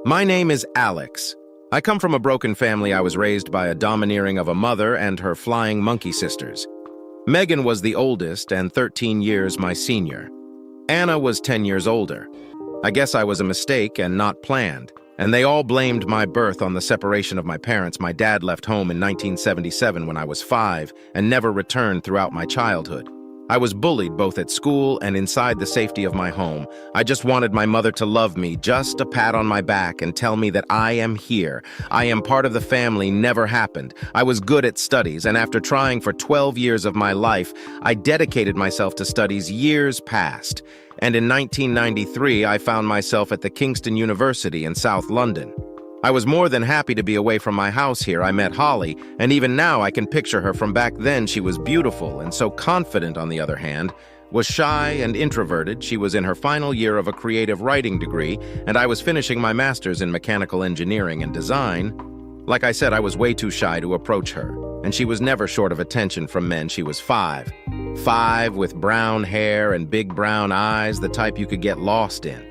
My name is Alex. I come from a broken family. I was raised by a domineering of a mother and her flying monkey sisters. Megan was the oldest and 13 years my senior. Anna was 10 years older. I guess I was a mistake and not planned, and they all blamed my birth on the separation of my parents. My dad left home in 1977 when I was 5 and never returned throughout my childhood. I was bullied both at school and inside the safety of my home. I just wanted my mother to love me, just a pat on my back and tell me that I am here. I am part of the family never happened. I was good at studies, and after trying for 12 years of my life, I dedicated myself to studies. Years passed, and in 1993, I found myself at the Kingston University in South London. I was more than happy to be away from my house here. I met Holly, and even now I can picture her from back then. She was beautiful and so confident, on the other hand, was shy and introverted. She was in her final year of a creative writing degree, and I was finishing my master's in mechanical engineering and design. Like I said, I was way too shy to approach her, and she was never short of attention from men. She was 5'5", with brown hair and big brown eyes, the type you could get lost in.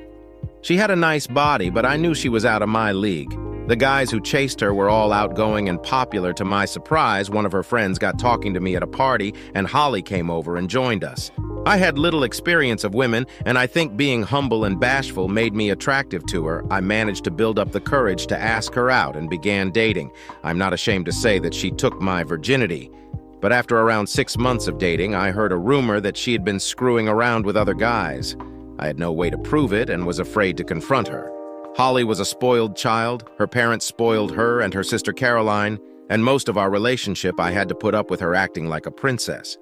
She had a nice body, but I knew she was out of my league. The guys who chased her were all outgoing and popular. To my surprise, one of her friends got talking to me at a party, and Holly came over and joined us. I had little experience of women, and I think being humble and bashful made me attractive to her. I managed to build up the courage to ask her out and began dating. I'm not ashamed to say that she took my virginity. But after around 6 months of dating, I heard a rumor that she had been screwing around with other guys. I had no way to prove it and was afraid to confront her. Holly was a spoiled child. Her parents spoiled her and her sister Caroline, and most of our relationship I had to put up with her acting like a princess.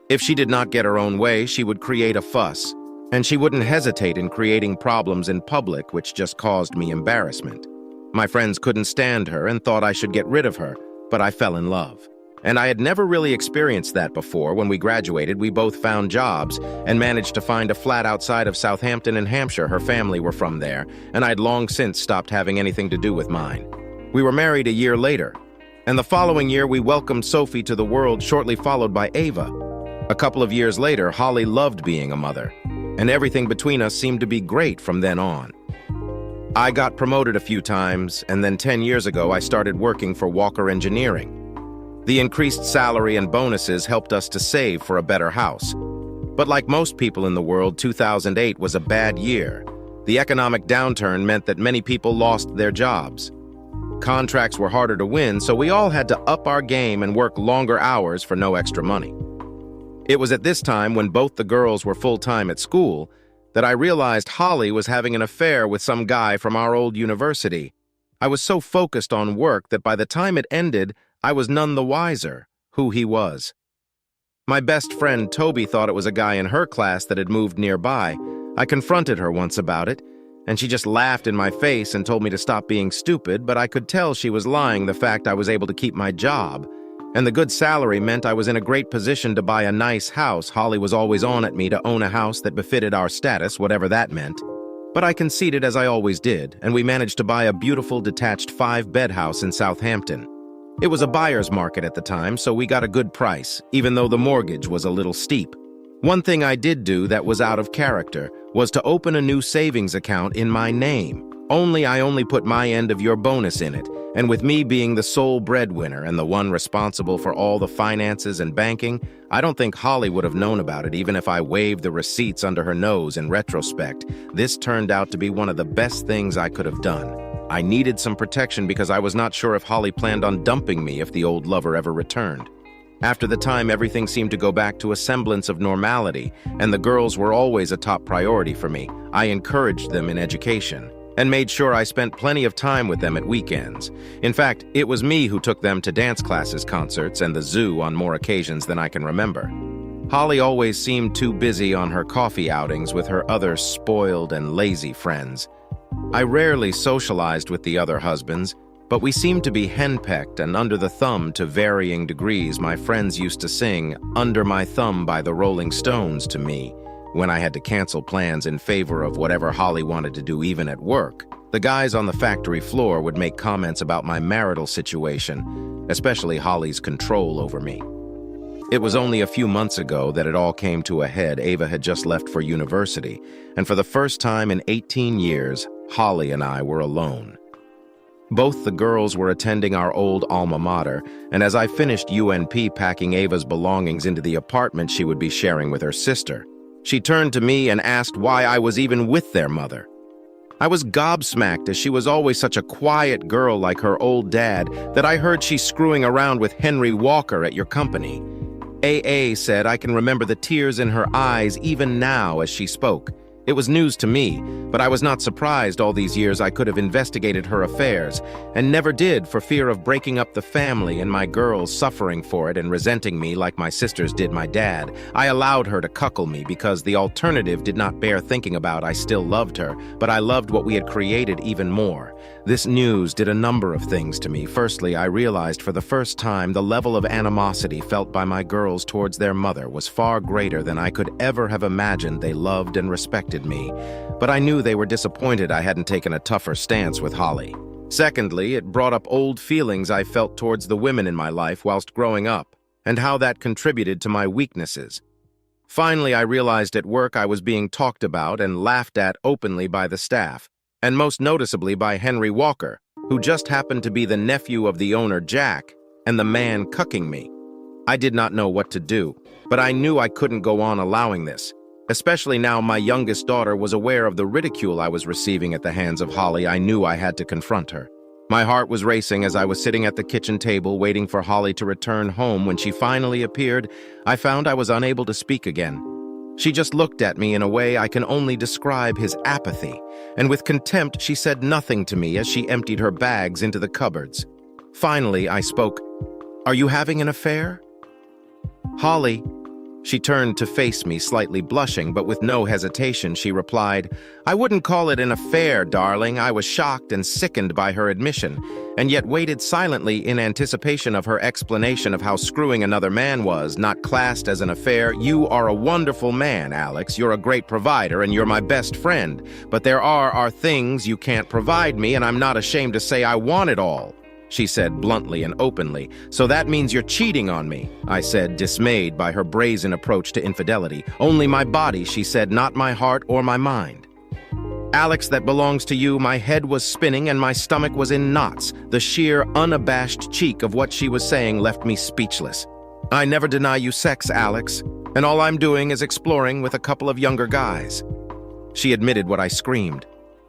If she did not get her own way, she would create a fuss, and she wouldn't hesitate in creating problems in public, which just caused me embarrassment. My friends couldn't stand her and thought I should get rid of her, but I fell in love. And I had never really experienced that before. When we graduated, we both found jobs and managed to find a flat outside of Southampton in Hampshire. Her family were from there, and I'd long since stopped having anything to do with mine. We were married a year later, and the following year we welcomed Sophie to the world, shortly followed by Ava. A couple of years later, Holly loved being a mother, and everything between us seemed to be great from then on. I got promoted a few times, and then 10 years ago I started working for Walker Engineering. The increased salary and bonuses helped us to save for a better house. But like most people in the world, 2008 was a bad year. The economic downturn meant that many people lost their jobs. Contracts were harder to win, so we all had to up our game and work longer hours for no extra money. It was at this time, when both the girls were full-time at school, that I realized Holly was having an affair with some guy from our old university. I was so focused on work that by the time it ended, I was none the wiser who he was. My best friend Toby thought it was a guy in her class that had moved nearby. I confronted her once about it, and she just laughed in my face and told me to stop being stupid, but I could tell she was lying. The fact I was able to keep my job and the good salary meant I was in a great position to buy a nice house. Holly was always on at me to own a house that befitted our status, whatever that meant. But I conceded, as I always did, and we managed to buy a beautiful detached 5-bed house in Southampton. It was a buyer's market at the time, so we got a good price, even though the mortgage was a little steep. One thing I did do that was out of character was to open a new savings account in my name. I only put my end of your bonus in it, and with me being the sole breadwinner and the one responsible for all the finances and banking, I don't think Holly would have known about it even if I waved the receipts under her nose. In retrospect, this turned out to be one of the best things I could have done. I needed some protection because I was not sure if Holly planned on dumping me if the old lover ever returned. After the time, everything seemed to go back to a semblance of normality, and the girls were always a top priority for me. I encouraged them in education and made sure I spent plenty of time with them at weekends. In fact, it was me who took them to dance classes, concerts, and the zoo on more occasions than I can remember. Holly always seemed too busy on her coffee outings with her other spoiled and lazy friends. I rarely socialized with the other husbands, but we seemed to be henpecked and under the thumb to varying degrees. My friends used to sing "Under My Thumb" by the Rolling Stones to me when I had to cancel plans in favor of whatever Holly wanted to do, even at work. The guys on the factory floor would make comments about my marital situation, especially Holly's control over me. It was only a few months ago that it all came to a head. Ava had just left for university, and for the first time in 18 years, Holly and I were alone. Both the girls were attending our old alma mater, and as I finished UNP packing Ava's belongings into the apartment she would be sharing with her sister, she turned to me and asked why I was even with their mother. I was gobsmacked, as she was always such a quiet girl like her old dad, that I heard she's screwing around with Henry Walker at your company. AA said I can remember the tears in her eyes even now as she spoke. It was news to me, but I was not surprised all these years I could have investigated her affairs, and never did for fear of breaking up the family and my girls suffering for it and resenting me like my sisters did my dad. I allowed her to cuckold me because the alternative did not bear thinking about. I still loved her, but I loved what we had created even more. This news did a number of things to me. Firstly, I realized for the first time the level of animosity felt by my girls towards their mother was far greater than I could ever have imagined. They loved and respected me, but I knew they were disappointed I hadn't taken a tougher stance with Holly. Secondly, it brought up old feelings I felt towards the women in my life whilst growing up, and how that contributed to my weaknesses. Finally, I realized at work I was being talked about and laughed at openly by the staff, and most noticeably by Henry Walker, who just happened to be the nephew of the owner, Jack, and the man cucking me. I did not know what to do, but I knew I couldn't go on allowing this. Especially now my youngest daughter was aware of the ridicule I was receiving at the hands of Holly. I knew I had to confront her. My heart was racing as I was sitting at the kitchen table waiting for Holly to return home. When she finally appeared, I found I was unable to speak again. She just looked at me in a way I can only describe: his apathy, and with contempt she said nothing to me as she emptied her bags into the cupboards. Finally, I spoke. "Are you having an affair?" "Holly." She turned to face me, slightly blushing, but with no hesitation she replied, "I wouldn't call it an affair, darling." I was shocked and sickened by her admission, and yet waited silently in anticipation of her explanation of how screwing another man was not classed as an affair. "You are a wonderful man, Alex. You're a great provider, and you're my best friend. But there are things you can't provide me, and I'm not ashamed to say I want it all," she said bluntly and openly. "So that means you're cheating on me," I said, dismayed by her brazen approach to infidelity. "Only my body," she said, "not my heart or my mind." "Alex, that belongs to you." My head was spinning and my stomach was in knots. The sheer, unabashed cheek of what she was saying left me speechless. "I never deny you sex, Alex, and all I'm doing is exploring with a couple of younger guys." She admitted what I screamed.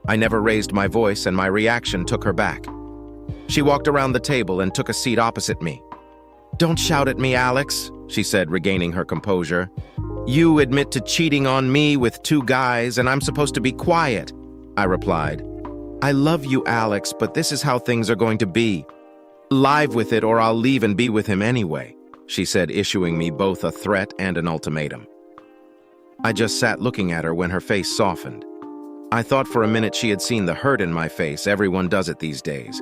I never raised my voice, and my reaction took her back. She walked around the table and took a seat opposite me. "Don't shout at me, Alex," she said, regaining her composure. "You admit to cheating on me with 2 guys, and I'm supposed to be quiet," I replied. "I love you, Alex, but this is how things are going to be. Live with it or I'll leave and be with him anyway," she said, issuing me both a threat and an ultimatum. I just sat looking at her when her face softened. I thought for a minute she had seen the hurt in my face. Everyone does it these days.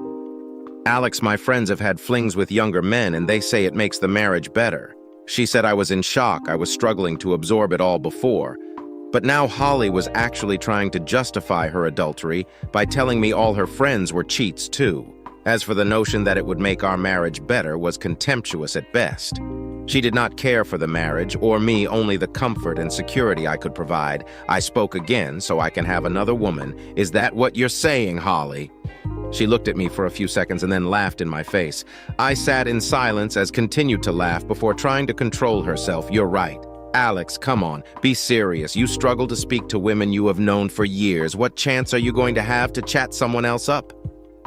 "Alex, my friends have had flings with younger men, and they say it makes the marriage better." She said I was in shock. I was struggling to absorb it all before. But now Holly was actually trying to justify her adultery by telling me all her friends were cheats too. As for the notion that it would make our marriage better was contemptuous at best. She did not care for the marriage or me, only the comfort and security I could provide. I spoke again, "So I can have another woman. Is that what you're saying, Holly?" She looked at me for a few seconds and then laughed in my face. I sat in silence as continued to laugh before trying to control herself. "You're right. Alex, come on, be serious. You struggle to speak to women you have known for years. What chance are you going to have to chat someone else up?"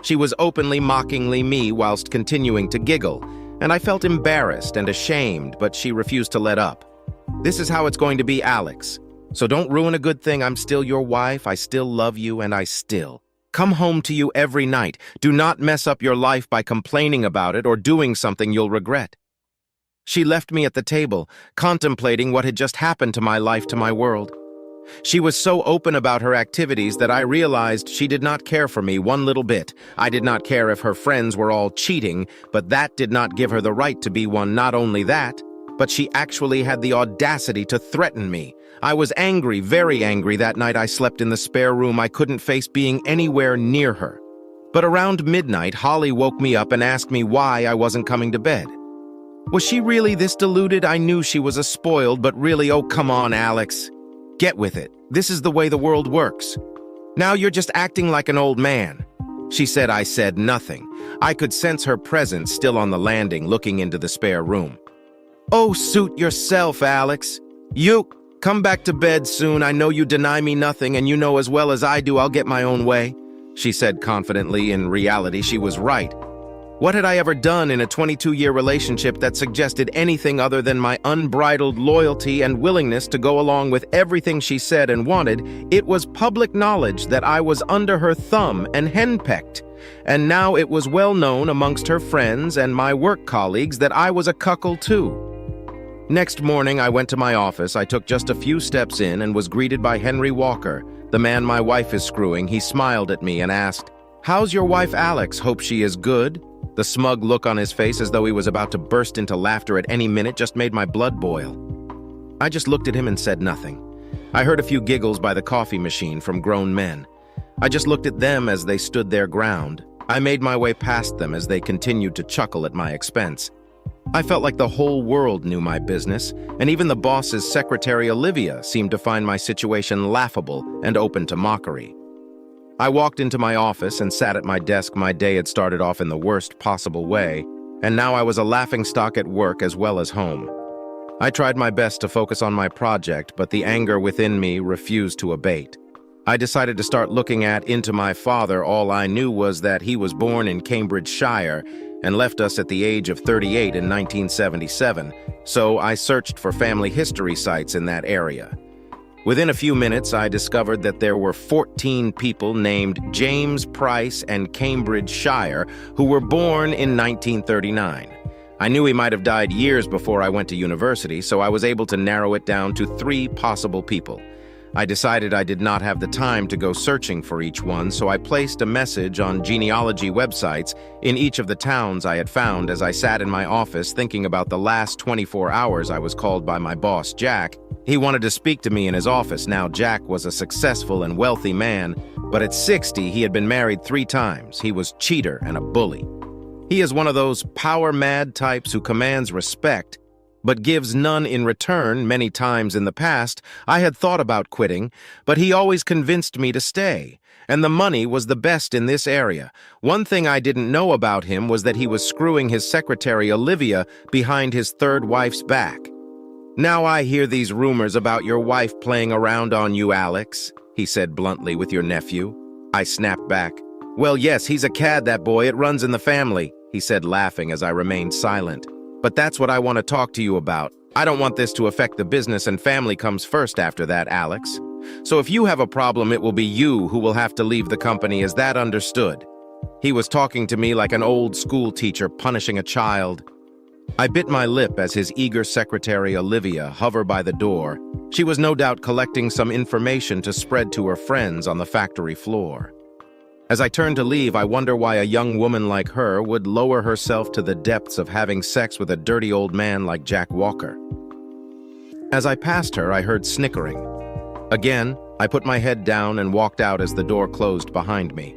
She was openly mockingly me whilst continuing to giggle, and I felt embarrassed and ashamed, but she refused to let up. "This is how it's going to be, Alex. So don't ruin a good thing. I'm still your wife. I still love you, and I still come home to you every night. Do not mess up your life by complaining about it or doing something you'll regret." She left me at the table, contemplating what had just happened to my life, to my world. She was so open about her activities that I realized she did not care for me one little bit. I did not care if her friends were all cheating, but that did not give her the right to be one. Not only that, but she actually had the audacity to threaten me. I was angry, very angry. That night I slept in the spare room. I couldn't face being anywhere near her. But around midnight, Holly woke me up and asked me why I wasn't coming to bed. Was she really this deluded? I knew she was a spoiled, but really, oh, come on, Alex. Get with it. This is the way the world works. Now you're just acting like an old man." She said I said nothing. I could sense her presence still on the landing, looking into the spare room. "Oh, suit yourself, Alex. You come back to bed soon. I know you deny me nothing, and you know as well as I do I'll get my own way," she said confidently. In reality, she was right. What had I ever done in a 22-year relationship that suggested anything other than my unbridled loyalty and willingness to go along with everything she said and wanted? It was public knowledge that I was under her thumb and henpecked, and now it was well known amongst her friends and my work colleagues that I was a cuckold too. Next morning, I went to my office. I took just a few steps in and was greeted by Henry Walker, the man my wife is screwing. He smiled at me and asked, "How's your wife, Alex? Hope she is good?" The smug look on his face, as though he was about to burst into laughter at any minute, just made my blood boil. I just looked at him and said nothing. I heard a few giggles by the coffee machine from grown men. I just looked at them as they stood their ground. I made my way past them as they continued to chuckle at my expense. I felt like the whole world knew my business, and even the boss's secretary, Olivia, seemed to find my situation laughable and open to mockery. I walked into my office and sat at my desk. My day had started off in the worst possible way, and now I was a laughingstock at work as well as home. I tried my best to focus on my project, but the anger within me refused to abate. I decided to start looking into my father. All I knew was that he was born in Cambridgeshire and left us at the age of 38 in 1977, so I searched for family history sites in that area. Within a few minutes, I discovered that there were 14 people named James Price and Cambridgeshire who were born in 1939. I knew he might have died years before I went to university, so I was able to narrow it down to 3 possible people. I decided I did not have the time to go searching for each one, so I placed a message on genealogy websites in each of the towns I had found. As I sat in my office thinking about the last 24 hours, I was called by my boss, Jack. He wanted to speak to me in his office. Now, Jack was a successful and wealthy man, but at 60, he had been married 3 times. He was a cheater and a bully. He is one of those power-mad types who commands respect, but gives none in return. Many times in the past, I had thought about quitting, but he always convinced me to stay, and the money was the best in this area. One thing I didn't know about him was that he was screwing his secretary, Olivia, behind his 3rd wife's back. "Now I hear these rumors about your wife playing around on you, Alex," he said bluntly, "with your nephew." I snapped back. "Well, yes, he's a cad, that boy. It runs in the family," he said, laughing as I remained silent. "But that's what I want to talk to you about. I don't want this to affect the business, and family comes first after that, Alex. So if you have a problem, it will be you who will have to leave the company. Is that understood?" He was talking to me like an old school teacher punishing a child. I bit my lip as his eager secretary, Olivia, hovered by the door. She was no doubt collecting some information to spread to her friends on the factory floor. As I turned to leave, I wonder why a young woman like her would lower herself to the depths of having sex with a dirty old man like Jack Walker. As I passed her, I heard snickering. Again, I put my head down and walked out as the door closed behind me.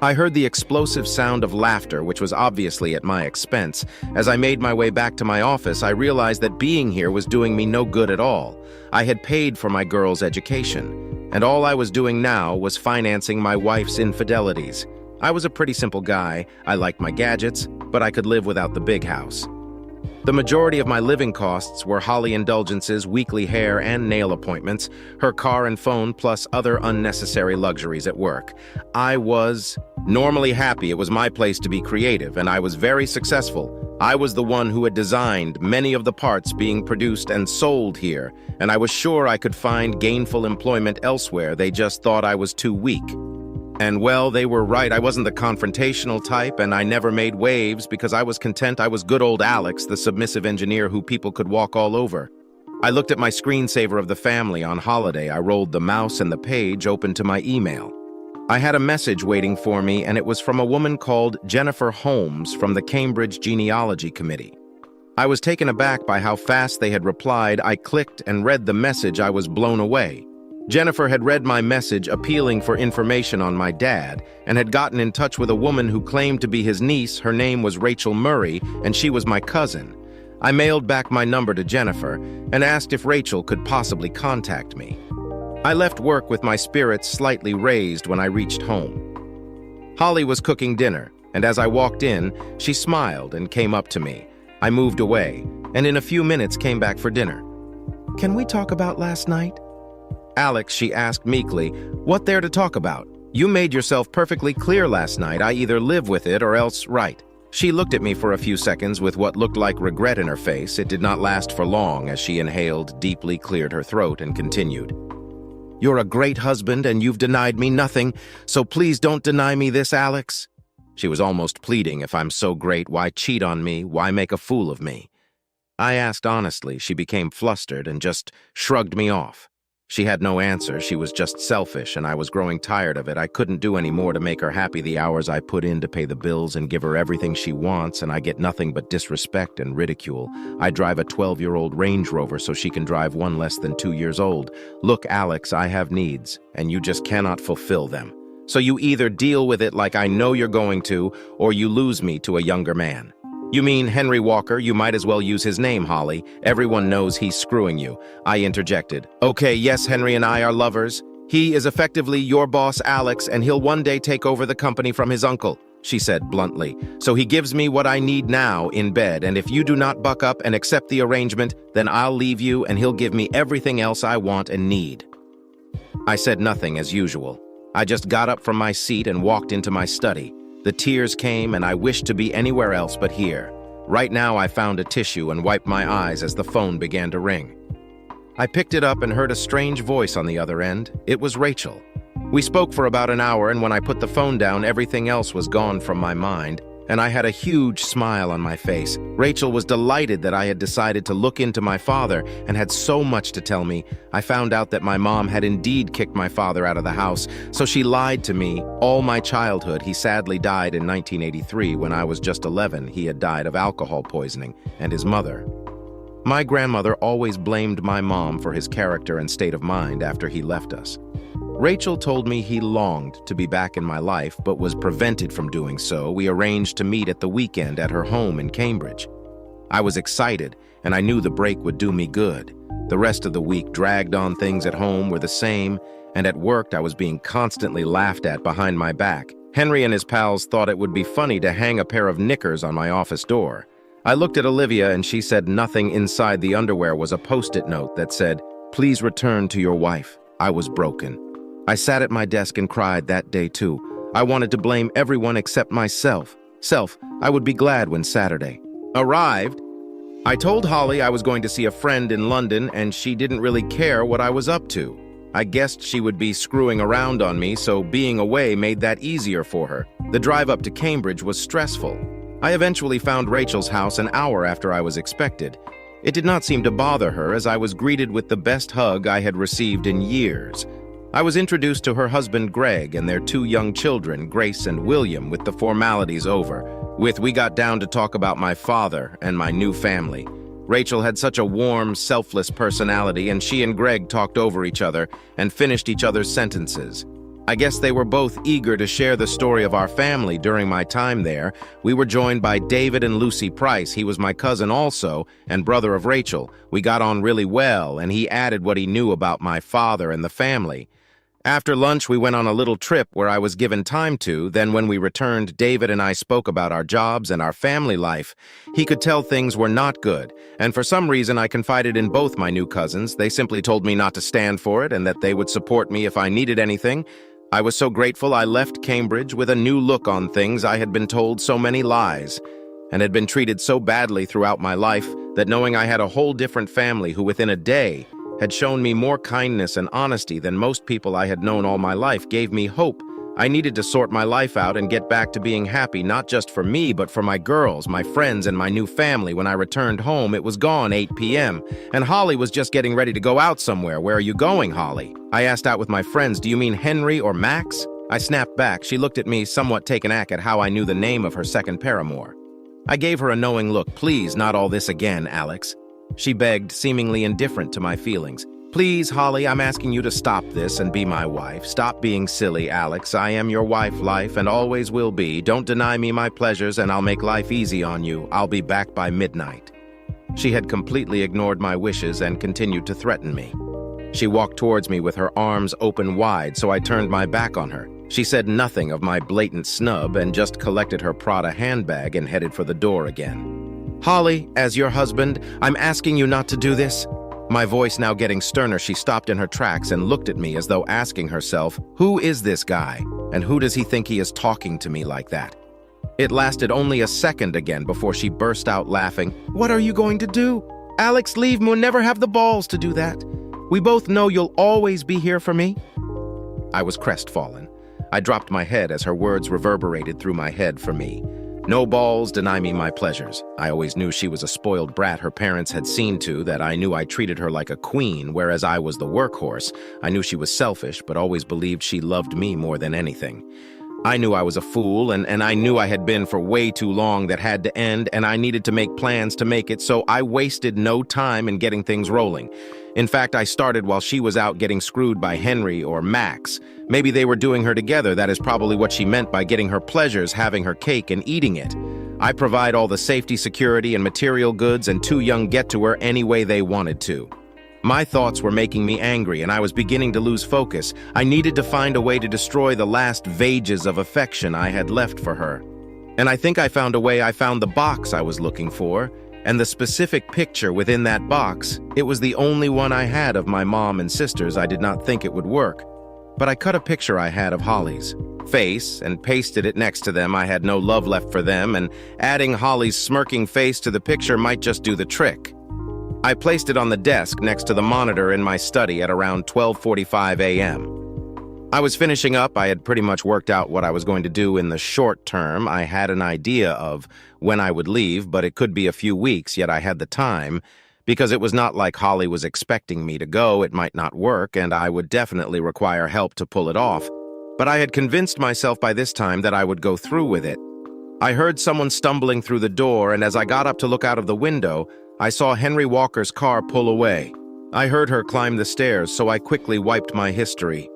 I heard the explosive sound of laughter, which was obviously at my expense. As I made my way back to my office, I realized that being here was doing me no good at all. I had paid for my girl's education, and all I was doing now was financing my wife's infidelities. I was a pretty simple guy. I liked my gadgets, but I could live without the big house. The majority of my living costs were Holly indulgences, weekly hair and nail appointments, her car and phone, plus other unnecessary luxuries at work. I was normally happy. It was my place to be creative, and I was very successful. I was the one who had designed many of the parts being produced and sold here, and I was sure I could find gainful employment elsewhere. They just thought I was too weak. And well, they were right. I wasn't the confrontational type, and I never made waves because I was content. I was good old Alex, the submissive engineer who people could walk all over. I looked at my screensaver of the family on holiday. I rolled the mouse and the page opened to my email. I had a message waiting for me, and it was from a woman called Jennifer Holmes from the Cambridge Genealogy Committee. I was taken aback by how fast they had replied. I clicked and read the message. I was blown away. Jennifer had read my message appealing for information on my dad and had gotten in touch with a woman who claimed to be his niece. Her name was Rachel Murray, and she was my cousin. I mailed back my number to Jennifer and asked if Rachel could possibly contact me. I left work with my spirits slightly raised when I reached home. Holly was cooking dinner, and as I walked in, she smiled and came up to me. I moved away, and in a few minutes came back for dinner. "Can we talk about last night?" "Alex," she asked meekly, "what there to talk about? You made yourself perfectly clear last night. I either live with it or else right." She looked at me for a few seconds with what looked like regret in her face. It did not last for long as she inhaled, deeply cleared her throat, and continued. "You're a great husband and you've denied me nothing, so please don't deny me this, Alex." She was almost pleading. If I'm so great, why cheat on me? Why make a fool of me? I asked honestly. She became flustered and just shrugged me off. She had no answer. She was just selfish, and I was growing tired of it. I couldn't do any more to make her happy. The hours I put in to pay the bills and give her everything she wants, and I get nothing but disrespect and ridicule. I drive a 12-year-old Range Rover so she can drive one less than 2 years old. Look, Alex, I have needs, and you just cannot fulfill them. So you either deal with it like I know you're going to, or you lose me to a younger man. "You mean Henry Walker? You might as well use his name, Holly. Everyone knows he's screwing you," I interjected. "Okay, yes, Henry and I are lovers. He is effectively your boss, Alex, and he'll one day take over the company from his uncle," she said bluntly. "So he gives me what I need now in bed, and if you do not buck up and accept the arrangement, then I'll leave you and he'll give me everything else I want and need." I said nothing as usual. I just got up from my seat and walked into my study. The tears came, and I wished to be anywhere else but here. Right now, I found a tissue and wiped my eyes as the phone began to ring. I picked it up and heard a strange voice on the other end. It was Rachel. We spoke for about an hour, and when I put the phone down, everything else was gone from my mind, and I had a huge smile on my face. Rachel was delighted that I had decided to look into my father and had so much to tell me. I found out that my mom had indeed kicked my father out of the house, so she lied to me all my childhood. He sadly died in 1983 when I was just 11. He had died of alcohol poisoning, and his mother. My grandmother always blamed my mom for his character and state of mind after he left us. Rachel told me he longed to be back in my life, but was prevented from doing so. We arranged to meet at the weekend at her home in Cambridge. I was excited, and I knew the break would do me good. The rest of the week dragged on. Things at home were the same, and at work I was being constantly laughed at behind my back. Henry and his pals thought it would be funny to hang a pair of knickers on my office door. I looked at Olivia, and she said nothing inside the underwear was a post-it note that said, "Please return to your wife." I was broken. I sat at my desk and cried that day too. I wanted to blame everyone except myself. I would be glad when Saturday arrived. I told Holly I was going to see a friend in London, and she didn't really care what I was up to. I guessed she would be screwing around on me, so being away made that easier for her. The drive up to Cambridge was stressful. I eventually found Rachel's house an hour after I was expected. It did not seem to bother her, as I was greeted with the best hug I had received in years. I was introduced to her husband Greg and their 2 young children, Grace and William, with the formalities over. We got down to talk about my father and my new family. Rachel had such a warm, selfless personality, and she and Greg talked over each other and finished each other's sentences. I guess they were both eager to share the story of our family during my time there. We were joined by David and Lucy Price. He was my cousin also, and brother of Rachel. We got on really well, and he added what he knew about my father and the family. After lunch, we went on a little trip where I was given time to. Then when we returned, David and I spoke about our jobs and our family life. He could tell things were not good, and for some reason I confided in both my new cousins. They simply told me not to stand for it and that they would support me if I needed anything. I was so grateful I left Cambridge with a new look on things. I had been told so many lies and had been treated so badly throughout my life that knowing I had a whole different family who within a day had shown me more kindness and honesty than most people I had known all my life gave me hope. I needed to sort my life out and get back to being happy, not just for me, but for my girls, my friends, and my new family. When I returned home, it was gone 8 p.m., and Holly was just getting ready to go out somewhere. "Where are you going, Holly?" I asked out with my friends. "Do you mean Henry or Max?" I snapped back. She looked at me, somewhat taken aback at how I knew the name of her second paramour. I gave her a knowing look. "Please, not all this again, Alex," she begged, seemingly indifferent to my feelings. "Please, Holly, I'm asking you to stop this and be my wife. Stop being silly, Alex. I am your wife, life, and always will be. Don't deny me my pleasures, and I'll make life easy on you. I'll be back by midnight." She had completely ignored my wishes and continued to threaten me. She walked towards me with her arms open wide, so I turned my back on her. She said nothing of my blatant snub and just collected her Prada handbag and headed for the door again. "Holly, as your husband, I'm asking you not to do this." My voice now getting sterner, she stopped in her tracks and looked at me as though asking herself, who is this guy? And who does he think he is talking to me like that? It lasted only a second again before she burst out laughing. "What are you going to do? Alex, leave me. We'll never have the balls to do that. We both know you'll always be here for me." I was crestfallen. I dropped my head as her words reverberated through my head for me. No balls deny me my pleasures. I always knew she was a spoiled brat her parents had seen to, that I knew I treated her like a queen, whereas I was the workhorse. I knew she was selfish, but always believed she loved me more than anything. I knew I was a fool, and I knew I had been for way too long. That had to end, and I needed to make plans to make it, so I wasted no time in getting things rolling. In fact, I started while she was out getting screwed by Henry or Max. Maybe they were doing her together. That is probably what she meant by getting her pleasures, having her cake and eating it. I provide all the safety, security, and material goods, and two young get to her any way they wanted to. My thoughts were making me angry, and I was beginning to lose focus. I needed to find a way to destroy the last vestige of affection I had left for her. And I think I found a way. I found the box I was looking for, and the specific picture within that box. It was the only one I had of my mom and sisters. I did not think it would work. But I cut a picture I had of Holly's face and pasted it next to them. I had no love left for them, and adding Holly's smirking face to the picture might just do the trick. I placed it on the desk next to the monitor in my study at around 12:45 a.m. I was finishing up. I had pretty much worked out what I was going to do in the short term. I had an idea of when I would leave, but it could be a few weeks, yet I had the time, because it was not like Holly was expecting me to go. It might not work, and I would definitely require help to pull it off. But I had convinced myself by this time that I would go through with it. I heard someone stumbling through the door, and as I got up to look out of the window, I saw Henry Walker's car pull away. I heard her climb the stairs, so I quickly wiped my history.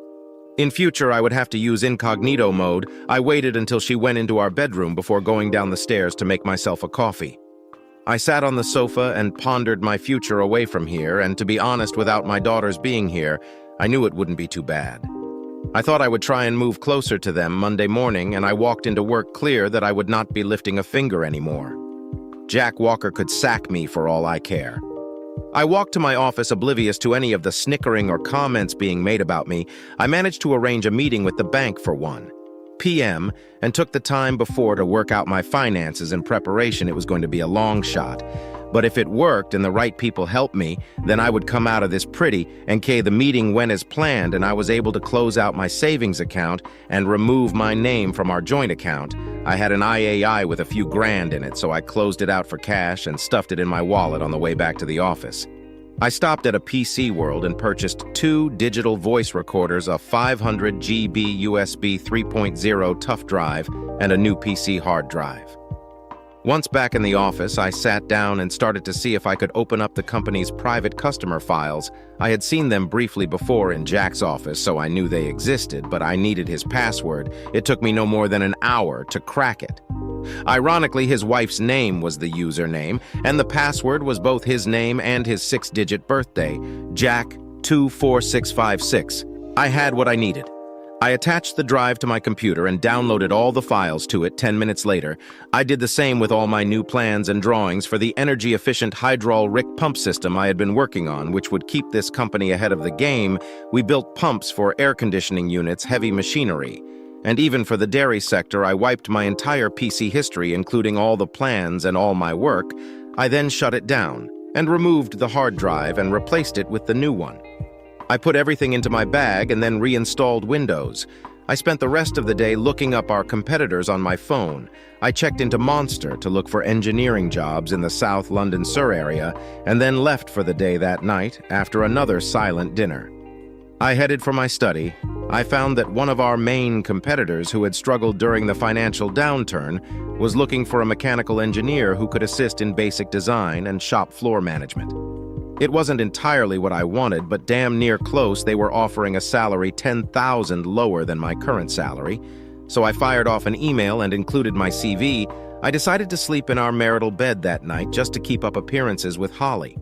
In future, I would have to use incognito mode. I waited until she went into our bedroom before going down the stairs to make myself a coffee. I sat on the sofa and pondered my future away from here, and to be honest, without my daughters being here, I knew it wouldn't be too bad. I thought I would try and move closer to them Monday morning, and I walked into work clear that I would not be lifting a finger anymore. Jack Walker could sack me for all I care. I walked to my office oblivious to any of the snickering or comments being made about me. I managed to arrange a meeting with the bank for 1 p.m. and took the time before to work out my finances in preparation. It was going to be a long shot. But if it worked and the right people helped me, then I would come out of this pretty. And the meeting went as planned, and I was able to close out my savings account and remove my name from our joint account. I had an IAI with a few grand in it, so I closed it out for cash and stuffed it in my wallet on the way back to the office. I stopped at a PC World and purchased 2 digital voice recorders, a 500 GB USB 3.0 tough drive, and a new PC hard drive. Once back in the office, I sat down and started to see if I could open up the company's private customer files. I had seen them briefly before in Jack's office, so I knew they existed, but I needed his password. It took me no more than an hour to crack it. Ironically, his wife's name was the username, and the password was both his name and his 6-digit birthday, Jack 24656. I had what I needed. I attached the drive to my computer and downloaded all the files to it 10 minutes later. I did the same with all my new plans and drawings for the energy-efficient hydraulic pump system I had been working on, which would keep this company ahead of the game. We built pumps for air conditioning units, heavy machinery. And even for the dairy sector, I wiped my entire PC history, including all the plans and all my work. I then shut it down and removed the hard drive and replaced it with the new one. I put everything into my bag and then reinstalled Windows. I spent the rest of the day looking up our competitors on my phone. I checked into Monster to look for engineering jobs in the South London Sur area, and then left for the day that night after another silent dinner. I headed for my study. I found that one of our main competitors, who had struggled during the financial downturn, was looking for a mechanical engineer who could assist in basic design and shop floor management. It wasn't entirely what I wanted, but damn near close. They were offering a salary $10,000 lower than my current salary. So I fired off an email and included my CV. I decided to sleep in our marital bed that night just to keep up appearances with Holly.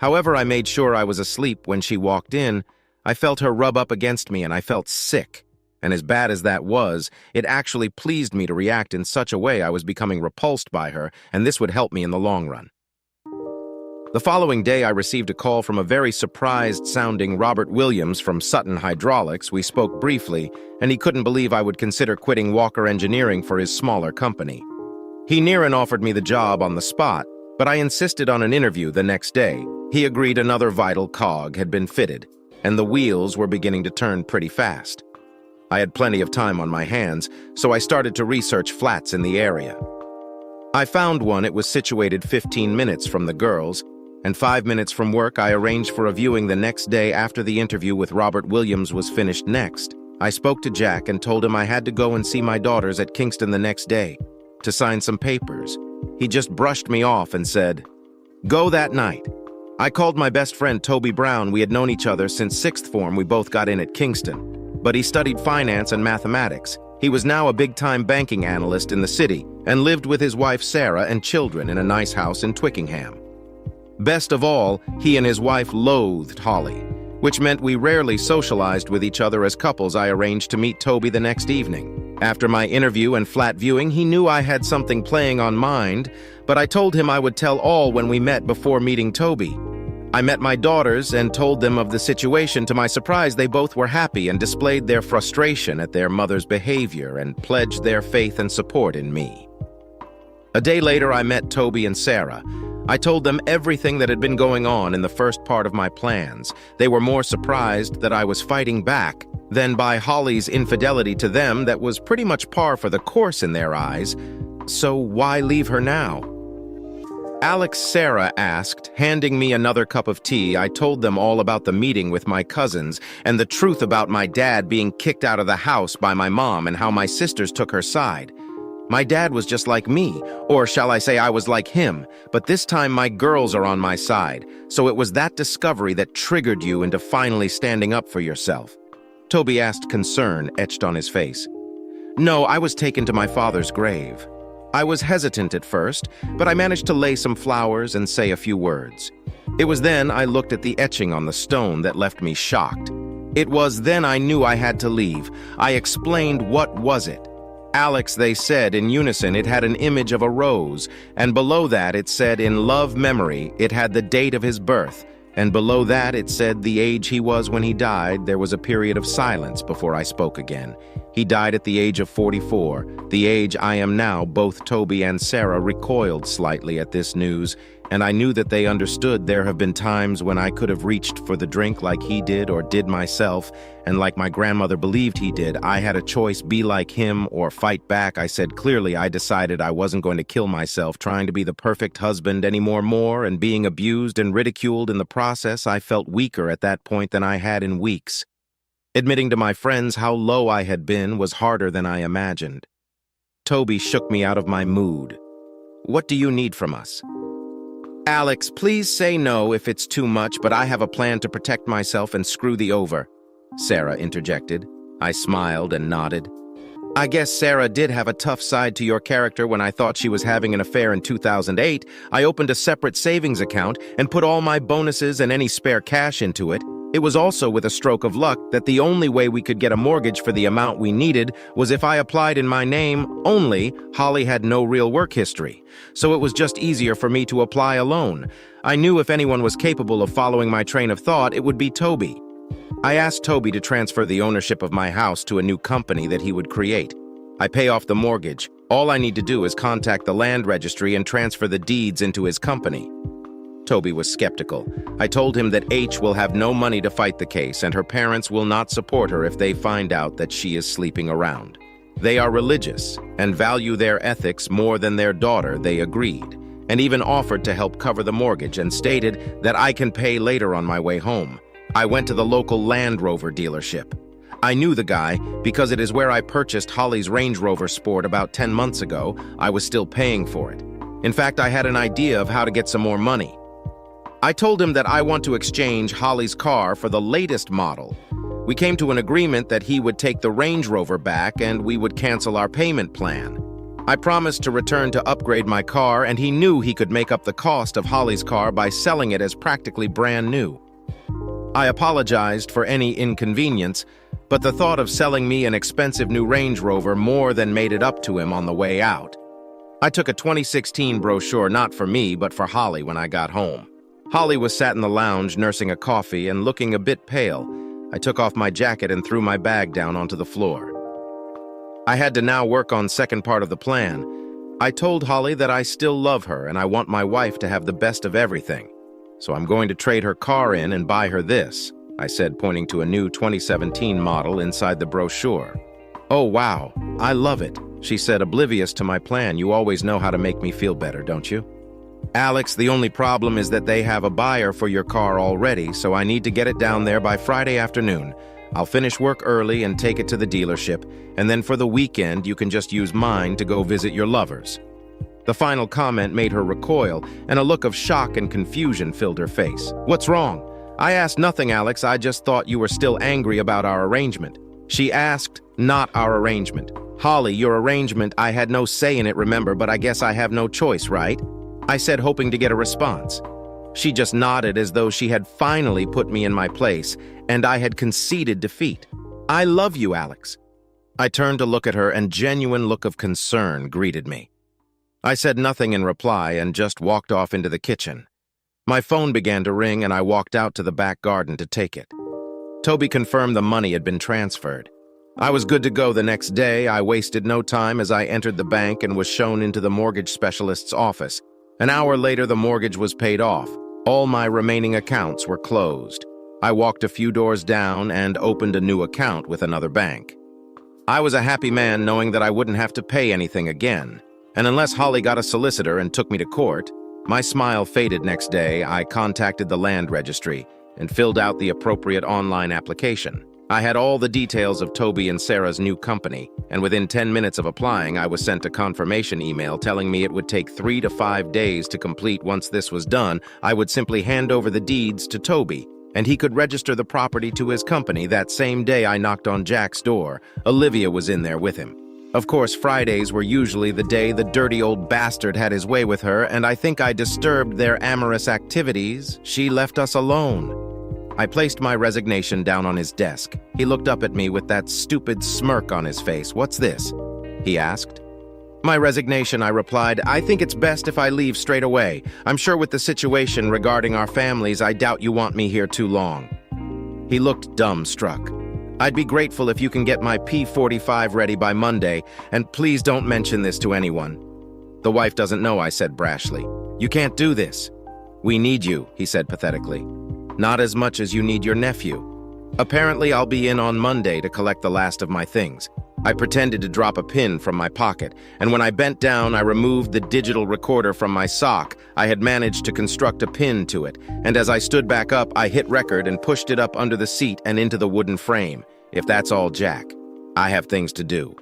However, I made sure I was asleep when she walked in. I felt her rub up against me and I felt sick. And as bad as that was, it actually pleased me to react in such a way I was becoming repulsed by her, and this would help me in the long run. The following day, I received a call from a very surprised-sounding Robert Williams from Sutton Hydraulics. We spoke briefly, and he couldn't believe I would consider quitting Walker Engineering for his smaller company. He near and offered me the job on the spot, but I insisted on an interview the next day. He agreed another vital cog had been fitted, and the wheels were beginning to turn pretty fast. I had plenty of time on my hands, so I started to research flats in the area. I found one. It was situated 15 minutes from the girls, and 5 minutes from work. I arranged for a viewing the next day after the interview with Robert Williams was finished. Next, I spoke to Jack and told him I had to go and see my daughters at Kingston the next day to sign some papers. He just brushed me off and said, "Go that night." I called my best friend Toby Brown. We had known each other since sixth form. We both got in at Kingston, but he studied finance and mathematics. He was now a big-time banking analyst in the city and lived with his wife Sarah and children in a nice house in Twickenham. Best of all, he and his wife loathed Holly, which meant we rarely socialized with each other as couples. I arranged to meet Toby the next evening. After my interview and flat viewing, he knew I had something playing on mind, but I told him I would tell all when we met before meeting Toby. I met my daughters and told them of the situation. To my surprise, they both were happy and displayed their frustration at their mother's behavior and pledged their faith and support in me. A day later, I met Toby and Sarah. I told them everything that had been going on in the first part of my plans. They were more surprised that I was fighting back than by Holly's infidelity to them that was pretty much par for the course in their eyes. So why leave her now? Alex, Sarah asked, handing me another cup of tea. I told them all about the meeting with my cousins and the truth about my dad being kicked out of the house by my mom and how my sisters took her side. My dad was just like me, or shall I say I was like him, but this time my girls are on my side, so it was that discovery that triggered you into finally standing up for yourself. Toby asked, concern etched on his face. No, I was taken to my father's grave. I was hesitant at first, but I managed to lay some flowers and say a few words. It was then I looked at the etching on the stone that left me shocked. It was then I knew I had to leave. I explained what was it. Alex, they said in unison. It had an image of a rose, and below that it said in love memory. It had the date of his birth, and below that it said the age he was when he died. There was a period of silence before I spoke again. He died at the age of 44, the age I am now. Both Toby and Sarah recoiled slightly at this news, and I knew that they understood. There have been times when I could have reached for the drink like he did or did myself, and like my grandmother believed he did. I had a choice, be like him or fight back. I said clearly I decided I wasn't going to kill myself trying to be the perfect husband anymore, and being abused and ridiculed in the process. I felt weaker at that point than I had in weeks. Admitting to my friends how low I had been was harder than I imagined. Toby shook me out of my mood. What do you need from us? Alex, please say no if it's too much, but I have a plan to protect myself and screw the over, Sarah interjected. I smiled and nodded. I guess Sarah did have a tough side to your character. When I thought she was having an affair in 2008, I opened a separate savings account and put all my bonuses and any spare cash into it. It was also with a stroke of luck that the only way we could get a mortgage for the amount we needed was if I applied in my name only. Holly had no real work history, so it was just easier for me to apply alone. I knew if anyone was capable of following my train of thought, it would be Toby. I asked Toby to transfer the ownership of my house to a new company that he would create. I pay off the mortgage. All I need to do is contact the land registry and transfer the deeds into his company. Toby was skeptical. I told him that H will have no money to fight the case, and her parents will not support her if they find out that she is sleeping around. They are religious and value their ethics more than their daughter. They agreed, and even offered to help cover the mortgage and stated that I can pay later on my way home. I went to the local Land Rover dealership. I knew the guy because it is where I purchased Holly's Range Rover Sport about 10 months ago. I was still paying for it. In fact, I had an idea of how to get some more money. I told him that I want to exchange Holly's car for the latest model. We came to an agreement that he would take the Range Rover back and we would cancel our payment plan. I promised to return to upgrade my car, and he knew he could make up the cost of Holly's car by selling it as practically brand new. I apologized for any inconvenience, but the thought of selling me an expensive new Range Rover more than made it up to him on the way out. I took a 2016 brochure not for me, but for Holly when I got home. Holly was sat in the lounge nursing a coffee and looking a bit pale. I took off my jacket and threw my bag down onto the floor. I had to now work on second part of the plan. I told Holly that I still love her and I want my wife to have the best of everything. So I'm going to trade her car in and buy her this, I said, pointing to a new 2017 model inside the brochure. Oh, wow, I love it, she said, oblivious to my plan. You always know how to make me feel better, don't you? Alex, the only problem is that they have a buyer for your car already, so I need to get it down there by Friday afternoon. I'll finish work early and take it to the dealership, and then for the weekend you can just use mine to go visit your lovers. The final comment made her recoil, and a look of shock and confusion filled her face. What's wrong? I asked nothing, Alex. I just thought you were still angry about our arrangement. She asked, not our arrangement. Holly, your arrangement, I had no say in it, remember, but I guess I have no choice, right? I said, hoping to get a response. She just nodded as though she had finally put me in my place, and I had conceded defeat. I love you, Alex. I turned to look at her, and genuine look of concern greeted me. I said nothing in reply and just walked off into the kitchen. My phone began to ring, and I walked out to the back garden to take it. Toby confirmed the money had been transferred. I was good to go the next day. I wasted no time as I entered the bank and was shown into the mortgage specialist's office. An hour later, the mortgage was paid off. All my remaining accounts were closed. I walked a few doors down and opened a new account with another bank. I was a happy man knowing that I wouldn't have to pay anything again. And unless Holly got a solicitor and took me to court, my smile faded. Next day. I contacted the land registry and filled out the appropriate online application. I had all the details of Toby and Sarah's new company, and within 10 minutes of applying, I was sent a confirmation email telling me it would take 3 to 5 days to complete. Once this was done, I would simply hand over the deeds to Toby, and he could register the property to his company. That same day, I knocked on Jack's door. Olivia was in there with him. Of course, Fridays were usually the day the dirty old bastard had his way with her, and I think I disturbed their amorous activities. She left us alone. I placed my resignation down on his desk. He looked up at me with that stupid smirk on his face. What's this? He asked. My resignation, I replied. I think it's best if I leave straight away. I'm sure with the situation regarding our families, I doubt you want me here too long. He looked dumbstruck. I'd be grateful if you can get my P45 ready by Monday, and please don't mention this to anyone. The wife doesn't know, I said brashly. You can't do this. We need you, he said pathetically. Not as much as you need your nephew. Apparently, I'll be in on Monday to collect the last of my things. I pretended to drop a pin from my pocket, and when I bent down, I removed the digital recorder from my sock. I had managed to construct a pin to it, and as I stood back up, I hit record and pushed it up under the seat and into the wooden frame. If that's all, Jack, I have things to do.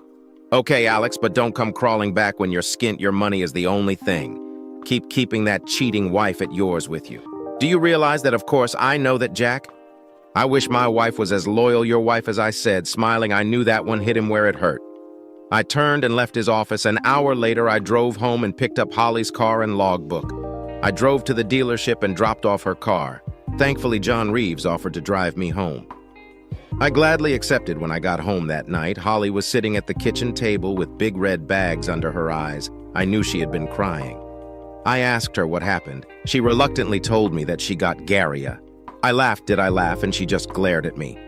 Okay, Alex, but don't come crawling back when you're skint. Your money is the only thing. Keep keeping that cheating wife at yours with you. Do you realize that, of course, I know that, Jack? I wish my wife was as loyal your wife as I said. Smiling, I knew that one hit him where it hurt. I turned and left his office. An hour later, I drove home and picked up Holly's car and logbook. I drove to the dealership and dropped off her car. Thankfully, John Reeves offered to drive me home. I gladly accepted. When I got home that night, Holly was sitting at the kitchen table with big red bags under her eyes. I knew she had been crying. I asked her what happened. She reluctantly told me that she got Garia. I laughed. Did I laugh? And she just glared at me.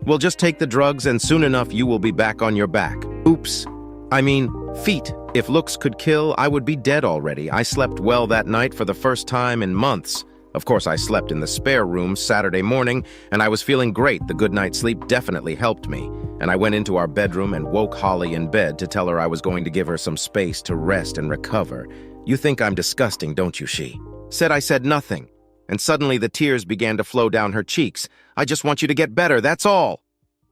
Well, just take the drugs and soon enough you will be back on your back. Oops. I mean, feet. If looks could kill, I would be dead already. I slept well that night for the first time in months. Of course, I slept in the spare room Saturday morning, and I was feeling great. The good night's sleep definitely helped me. And I went into our bedroom and woke Holly in bed to tell her I was going to give her some space to rest and recover. You think I'm disgusting, don't you, she said. I said nothing. And suddenly the tears began to flow down her cheeks. I just want you to get better, that's all.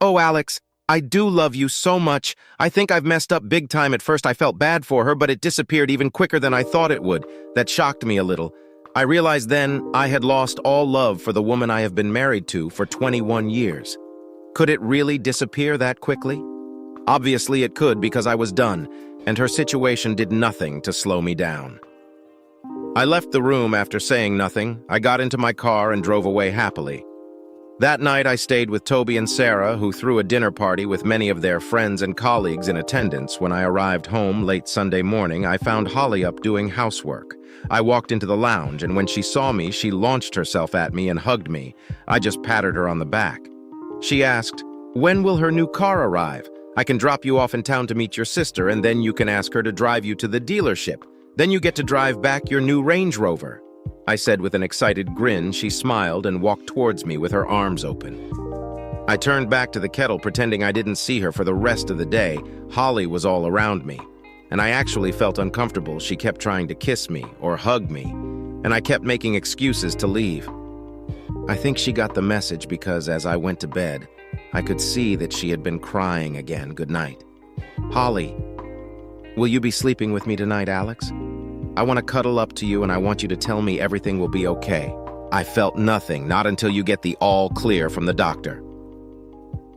Oh, Alex, I do love you so much. I think I've messed up big time. At first I felt bad for her, but it disappeared even quicker than I thought it would. That shocked me a little. I realized then I had lost all love for the woman I have been married to for 21 years. Could it really disappear that quickly? Obviously it could, because I was done. and her situation did nothing to slow me down. I left the room after saying nothing. I got into my car and drove away happily. That night, I stayed with Toby and Sarah, who threw a dinner party with many of their friends and colleagues in attendance. When I arrived home late Sunday morning, I found Holly up doing housework. I walked into the lounge, and when she saw me, she launched herself at me and hugged me. I just patted her on the back. She asked, "When will her new car arrive? I can drop you off in town to meet your sister, and then you can ask her to drive you to the dealership. Then you get to drive back your new Range Rover." I said with an excited grin. She smiled and walked towards me with her arms open. I turned back to the kettle, pretending I didn't see her for the rest of the day. Holly was all around me, and I actually felt uncomfortable. She kept trying to kiss me or hug me, and I kept making excuses to leave. I think she got the message because as I went to bed, I could see that she had been crying again. Good night. "Holly, will you be sleeping with me tonight, Alex? I want to cuddle up to you and I want you to tell me everything will be okay." I felt nothing, not until you get the all clear from the doctor.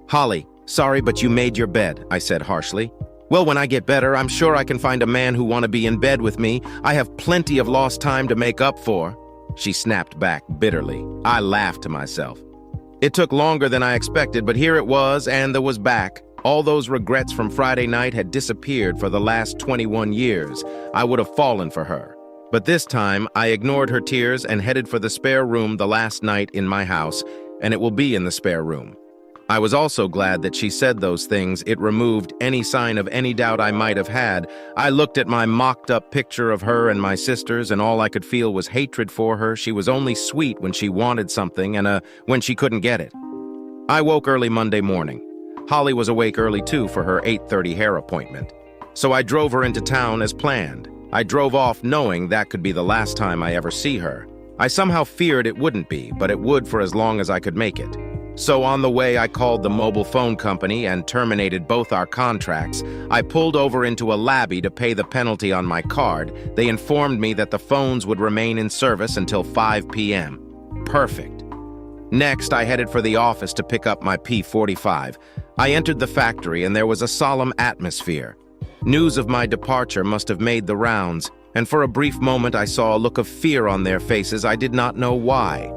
"Holly, sorry, but you made your bed," I said harshly. "Well, when I get better, I'm sure I can find a man who want to be in bed with me. I have plenty of lost time to make up for." She snapped back bitterly. I laughed to myself. It took longer than I expected, but here it was, and there was back. All those regrets from Friday night had disappeared for the last 21 years. I would have fallen for her. But this time, I ignored her tears and headed for the spare room the last night in my house, and it will be in the spare room. I was also glad that she said those things. It removed any sign of any doubt I might have had. I looked at my mocked-up picture of her and my sisters, and all I could feel was hatred for her. She was only sweet when she wanted something and when she couldn't get it. I woke early Monday morning. Holly was awake early too for her 8:30 hair appointment. So I drove her into town as planned. I drove off knowing that could be the last time I ever see her. I somehow feared it wouldn't be, but it would for as long as I could make it. So on the way, I called the mobile phone company and terminated both our contracts. I pulled over into a lobby to pay the penalty on my card. They informed me that the phones would remain in service until 5 p.m. Perfect. Next, I headed for the office to pick up my P45. I entered the factory and there was a solemn atmosphere. News of my departure must have made the rounds, and for a brief moment I saw a look of fear on their faces. I did not know why.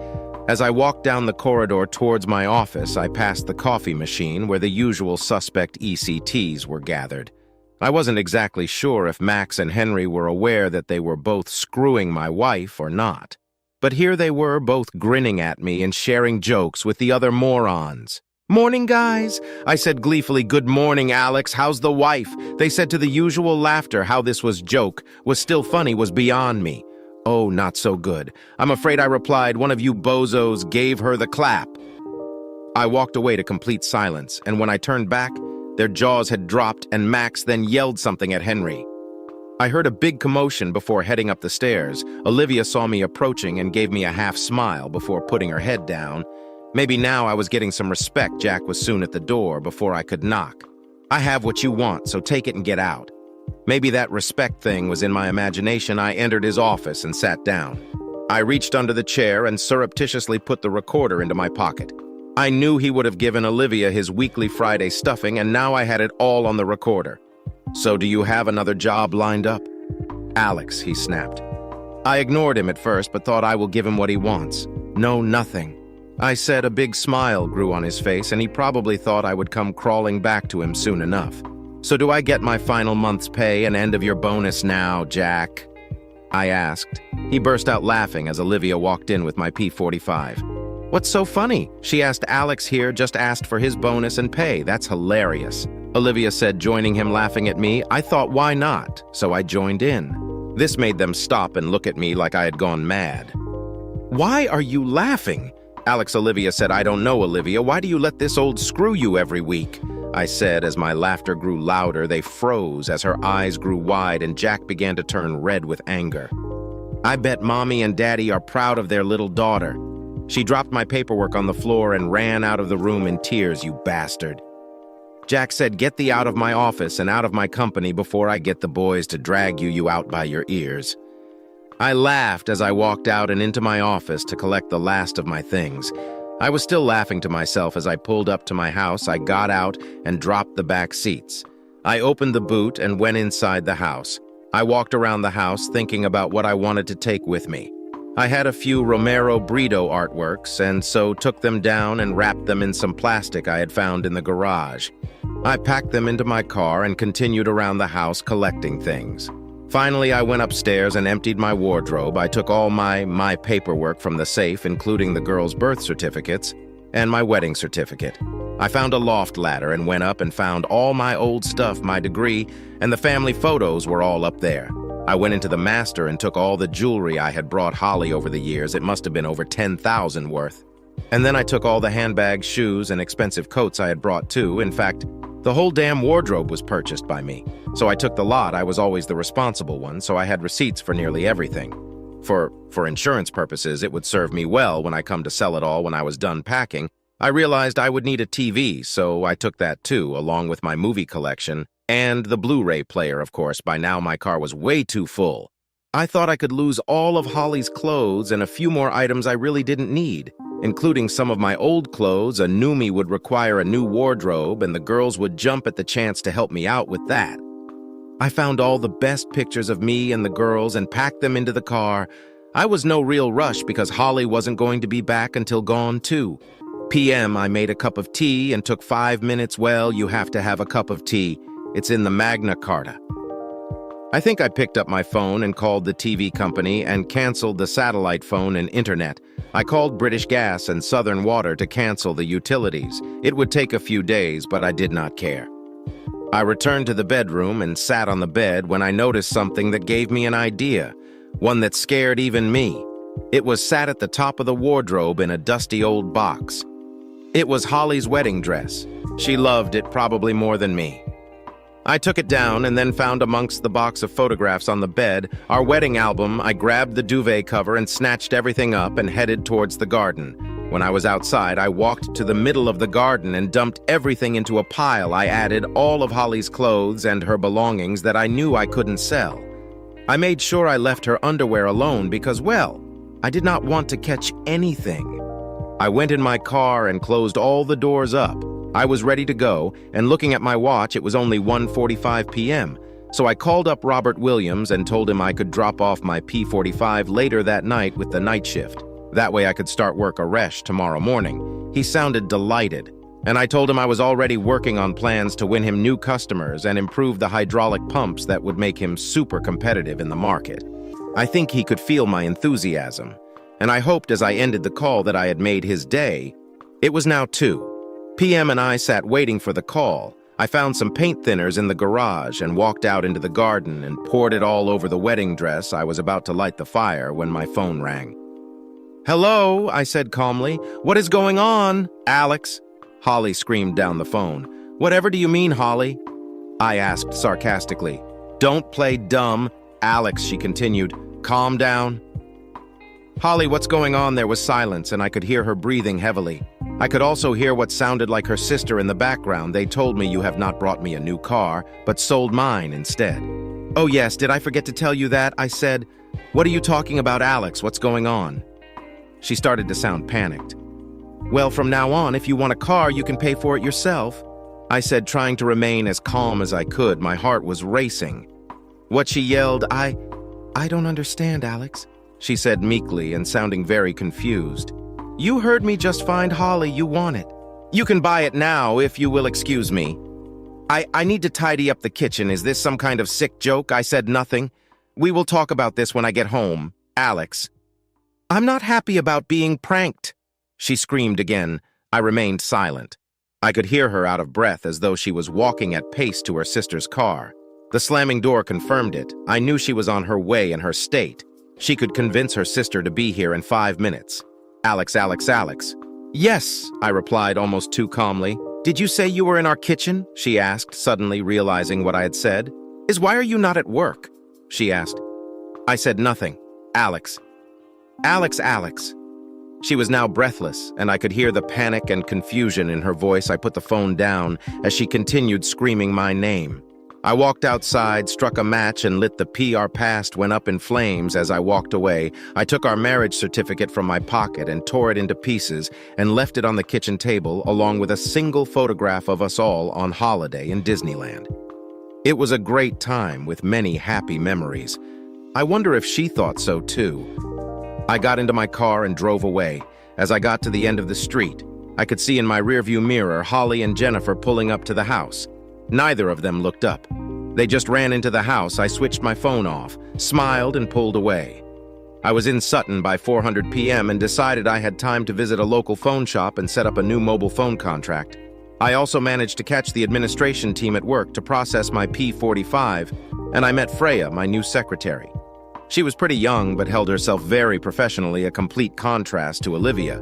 As I walked down the corridor towards my office, I passed the coffee machine where the usual suspect ECTs were gathered. I wasn't exactly sure if Max and Henry were aware that they were both screwing my wife or not. But here they were, both grinning at me and sharing jokes with the other morons. "Morning, guys," I said gleefully. "Good morning, Alex. How's the wife?" They said to the usual laughter. How this was joke was still funny was beyond me. "Oh, not so good. I'm afraid," I replied. "One of you bozos gave her the clap." I walked away to complete silence, and when I turned back, their jaws had dropped and Max then yelled something at Henry. I heard a big commotion before heading up the stairs. Olivia saw me approaching and gave me a half smile before putting her head down. Maybe now I was getting some respect. Jack was soon at the door before I could knock. "I have what you want, so take it and get out." Maybe that respect thing was in my imagination. I entered his office and sat down. I reached under the chair and surreptitiously put the recorder into my pocket. I knew he would have given Olivia his weekly Friday stuffing, and now I had it all on the recorder. "So do you have another job lined up?" "Alex," he snapped. I ignored him at first, but thought I will give him what he wants. "No, nothing," I said. A big smile grew on his face, and he probably thought I would come crawling back to him soon enough. "So do I get my final month's pay and end of your bonus now, Jack?" I asked. He burst out laughing as Olivia walked in with my P45. "What's so funny?" she asked. "Alex here just asked for his bonus and pay. That's hilarious," Olivia said, joining him laughing at me. I thought, why not? So I joined in. This made them stop and look at me like I had gone mad. "Why are you laughing?" Olivia said. "I don't know, Olivia. Why do you let this old screw you every week?" I said as my laughter grew louder. They froze as her eyes grew wide and Jack began to turn red with anger. "I bet Mommy and Daddy are proud of their little daughter." She dropped my paperwork on the floor and ran out of the room in tears. "You bastard." Jack said, "Get thee out of my office and out of my company before I get the boys to drag you out by your ears." I laughed as I walked out and into my office to collect the last of my things. I was still laughing to myself as I pulled up to my house. I got out and dropped the back seats. I opened the boot and went inside the house. I walked around the house thinking about what I wanted to take with me. I had a few Romero Brito artworks, and so took them down and wrapped them in some plastic I had found in the garage. I packed them into my car and continued around the house collecting things. Finally, I went upstairs and emptied my wardrobe. I took all my paperwork from the safe, including the girls' birth certificates and my wedding certificate. I found a loft ladder and went up and found all my old stuff, my degree, and the family photos were all up there. I went into the master and took all the jewelry I had brought Holly over the years. It must have been over $10,000 worth. And then I took all the handbags, shoes, and expensive coats I had brought too. In fact, the whole damn wardrobe was purchased by me. So I took the lot. I was always the responsible one, so I had receipts for nearly everything. For insurance purposes, it would serve me well when I come to sell it all when I was done packing. I realized I would need a TV, so I took that too, along with my movie collection and the Blu-ray player, of course. By now, my car was way too full. I thought I could lose all of Holly's clothes and a few more items I really didn't need, including some of my old clothes. A newbie would require a new wardrobe, and the girls would jump at the chance to help me out with that. I found all the best pictures of me and the girls and packed them into the car. I was no real rush because Holly wasn't going to be back until gone too. PM, I made a cup of tea and took 5 minutes. Well, you have to have a cup of tea. It's in the Magna Carta. I think I picked up my phone and called the TV company and canceled the satellite phone and internet. I called British Gas and Southern Water to cancel the utilities. It would take a few days, but I did not care. I returned to the bedroom and sat on the bed when I noticed something that gave me an idea, one that scared even me. It was sat at the top of the wardrobe in a dusty old box. It was Holly's wedding dress. She loved it probably more than me. I took it down and then found amongst the box of photographs on the bed our wedding album. I grabbed the duvet cover and snatched everything up and headed towards the garden. When I was outside, I walked to the middle of the garden and dumped everything into a pile. I added all of Holly's clothes and her belongings that I knew I couldn't sell. I made sure I left her underwear alone because, well, I did not want to catch anything. I went in my car and closed all the doors up. I was ready to go, and looking at my watch, it was only 1:45 p.m. So I called up Robert Williams and told him I could drop off my P45 later that night with the night shift. That way I could start work aresh tomorrow morning. He sounded delighted, and I told him I was already working on plans to win him new customers and improve the hydraulic pumps that would make him super competitive in the market. I think he could feel my enthusiasm, and I hoped as I ended the call that I had made his day. It was now 2 p.m. and I sat waiting for the call. I found some paint thinners in the garage and walked out into the garden and poured it all over the wedding dress. I was about to light the fire when my phone rang. "Hello," I said calmly. "What is going on?" "Alex," Holly screamed down the phone. "Whatever do you mean, Holly?" I asked sarcastically. "Don't play dumb, Alex," she continued. "Calm down." "Holly, what's going on?" There was silence, and I could hear her breathing heavily. I could also hear what sounded like her sister in the background. "They told me you have not brought me a new car, but sold mine instead." "Oh yes, did I forget to tell you that?" I said. "What are you talking about, Alex? What's going on?" She started to sound panicked. "Well, from now on, if you want a car, you can pay for it yourself," I said, trying to remain as calm as I could. My heart was racing. What she yelled, I don't understand, Alex," she said meekly and sounding very confused. "You heard me just fine, Holly. You want it. You can buy it now if you will excuse me. I need to tidy up the kitchen. Is this some kind of sick joke?" I said nothing. "We will talk about this when I get home, Alex." "I'm not happy about being pranked," she screamed again. I remained silent. I could hear her out of breath as though she was walking at pace to her sister's car. The slamming door confirmed it. I knew she was on her way in her state. She could convince her sister to be here in 5 minutes. "Alex, Alex, Alex." "Yes," I replied almost too calmly. "Did you say you were in our kitchen?" she asked, suddenly realizing what I had said. Why are you not at work?" she asked. I said nothing. "Alex. Alex, Alex." She was now breathless, and I could hear the panic and confusion in her voice. I put the phone down as she continued screaming my name. I walked outside, struck a match, and lit the Our past went up in flames as I walked away. I took our marriage certificate from my pocket and tore it into pieces and left it on the kitchen table along with a single photograph of us all on holiday in Disneyland. It was a great time with many happy memories. I wonder if she thought so too. I got into my car and drove away. As I got to the end of the street, I could see in my rearview mirror Holly and Jennifer pulling up to the house. Neither of them looked up. They just ran into the house. I switched my phone off, smiled, and pulled away. I was in Sutton by 4:00 p.m. and decided I had time to visit a local phone shop and set up a new mobile phone contract. I also managed to catch the administration team at work to process my P45, and I met Freya, my new secretary. She was pretty young but held herself very professionally, a complete contrast to Olivia.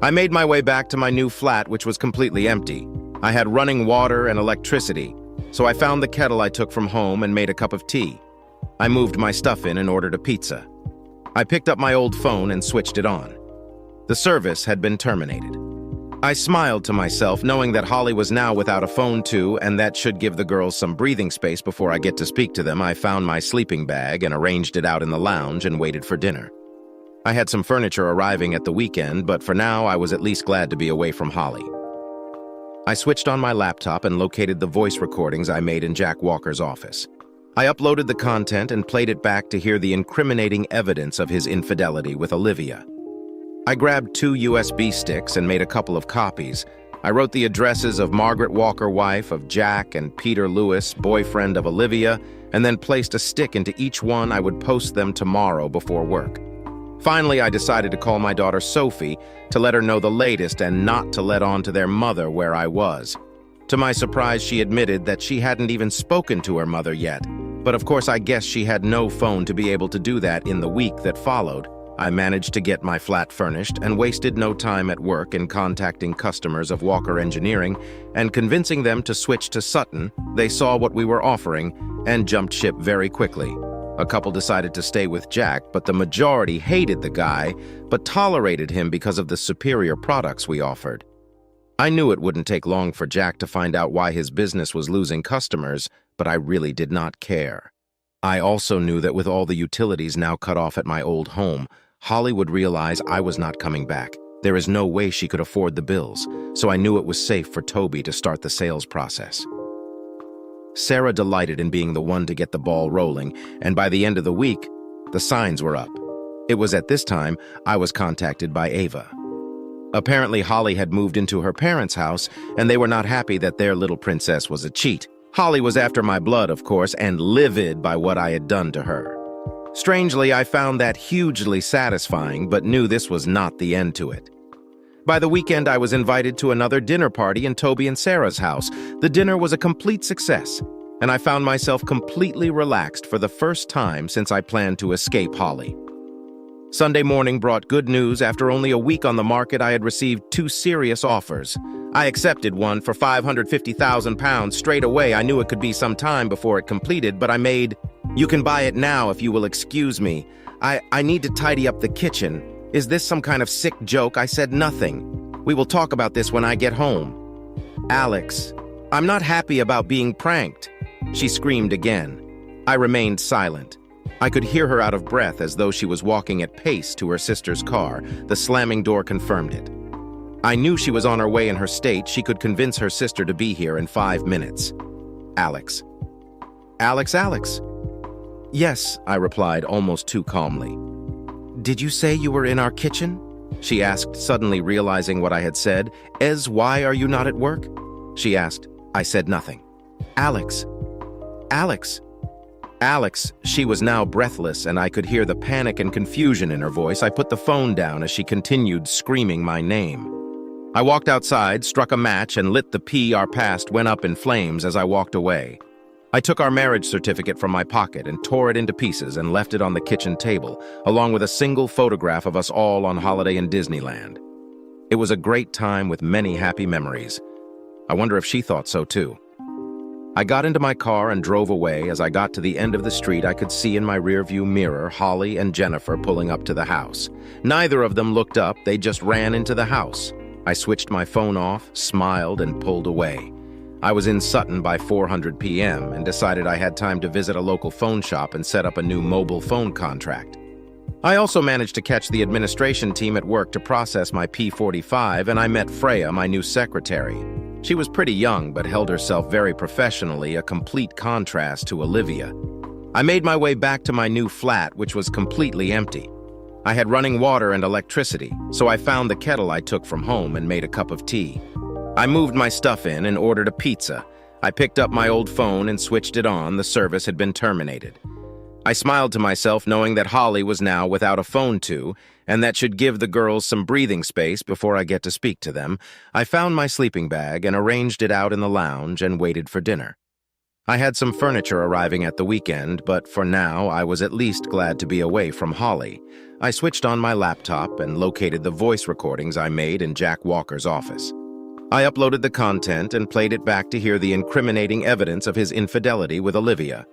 I made my way back to my new flat, which was completely empty. I had running water and electricity, so I found the kettle I took from home and made a cup of tea. I moved my stuff in and ordered a pizza. I picked up my old phone and switched it on. The service had been terminated. I smiled to myself, knowing that Holly was now without a phone too, and that should give the girls some breathing space before I get to speak to them. I found my sleeping bag and arranged it out in the lounge and waited for dinner. I had some furniture arriving at the weekend, but for now I was at least glad to be away from Holly. I switched on my laptop and located the voice recordings I made in Jack Walker's office. I uploaded the content and played it back to hear the incriminating evidence of his infidelity with Olivia. I grabbed 2 USB sticks and made a couple of copies. I wrote the addresses of Margaret Walker, wife of Jack, and Peter Lewis, boyfriend of Olivia, and then placed a stick into each one. I would post them tomorrow before work. Finally, I decided to call my daughter Sophie to let her know the latest and not to let on to their mother where I was. To my surprise, she admitted that she hadn't even spoken to her mother yet. But of course, I guess she had no phone to be able to do that in the week that followed. I managed to get my flat furnished and wasted no time at work in contacting customers of Walker Engineering and convincing them to switch to Sutton. They saw what we were offering and jumped ship very quickly. A couple decided to stay with Jack, but the majority hated the guy, but tolerated him because of the superior products we offered. I knew it wouldn't take long for Jack to find out why his business was losing customers, but I really did not care. I also knew that with all the utilities now cut off at my old home, Holly would realize I was not coming back. There is no way she could afford the bills, so I knew it was safe for Toby to start the sales process. Sarah delighted in being the one to get the ball rolling, and by the end of the week, the signs were up. It was at this time I was contacted by Ava. Apparently, Holly had moved into her parents' house, and they were not happy that their little princess was a cheat. Holly was after my blood, of course, and livid by what I had done to her. Strangely, I found that hugely satisfying, but knew this was not the end to it. By the weekend, I was invited to another dinner party in Toby and Sarah's house. The dinner was a complete success, and I found myself completely relaxed for the first time since I planned to escape Holly. Sunday morning brought good news. After only a week on the market, I had received 2 serious offers. I accepted one for £550,000 straight away. I knew it could be some time before it completed, but I made, "You can buy it now if you will excuse me. I need to tidy up the kitchen. Is this some kind of sick joke?" I said nothing. "We will talk about this when I get home." "Alex, I'm not happy about being pranked," she screamed again. I remained silent. I could hear her out of breath as though she was walking at pace to her sister's car. The slamming door confirmed it. I knew she was on her way in her state. She could convince her sister to be here in 5 minutes. Alex. Alex. "Yes," I replied almost too calmly. "Did you say you were in our kitchen?" she asked, suddenly realizing what I had said. Why are you not at work?" she asked. I said nothing. Alex. She was now breathless, and I could hear the panic and confusion in her voice. I put the phone down as she continued screaming my name. I walked outside, struck a match, and lit the P. Our past went up in flames as I walked away. I took our marriage certificate from my pocket and tore it into pieces and left it on the kitchen table, along with a single photograph of us all on holiday in Disneyland. It was a great time with many happy memories. I wonder if she thought so too. I got into my car and drove away. As I got to the end of the street, I could see in my rearview mirror Holly and Jennifer pulling up to the house. Neither of them looked up, they just ran into the house. I switched my phone off, smiled, and pulled away. I was in Sutton by 4:00 p.m. and decided I had time to visit a local phone shop and set up a new mobile phone contract. I also managed to catch the administration team at work to process my P45, and I met Freya, my new secretary. She was pretty young but held herself very professionally, a complete contrast to Olivia. I made my way back to my new flat, which was completely empty. I had running water and electricity, so I found the kettle I took from home and made a cup of tea. I moved my stuff in and ordered a pizza. I picked up my old phone and switched it on. The service had been terminated. I smiled to myself knowing that Holly was now without a phone too, and that should give the girls some breathing space before I get to speak to them. I found my sleeping bag and arranged it out in the lounge and waited for dinner. I had some furniture arriving at the weekend, but for now I was at least glad to be away from Holly. I switched on my laptop and located the voice recordings I made in Jack Walker's office. I uploaded the content and played it back to hear the incriminating evidence of his infidelity with Olivia.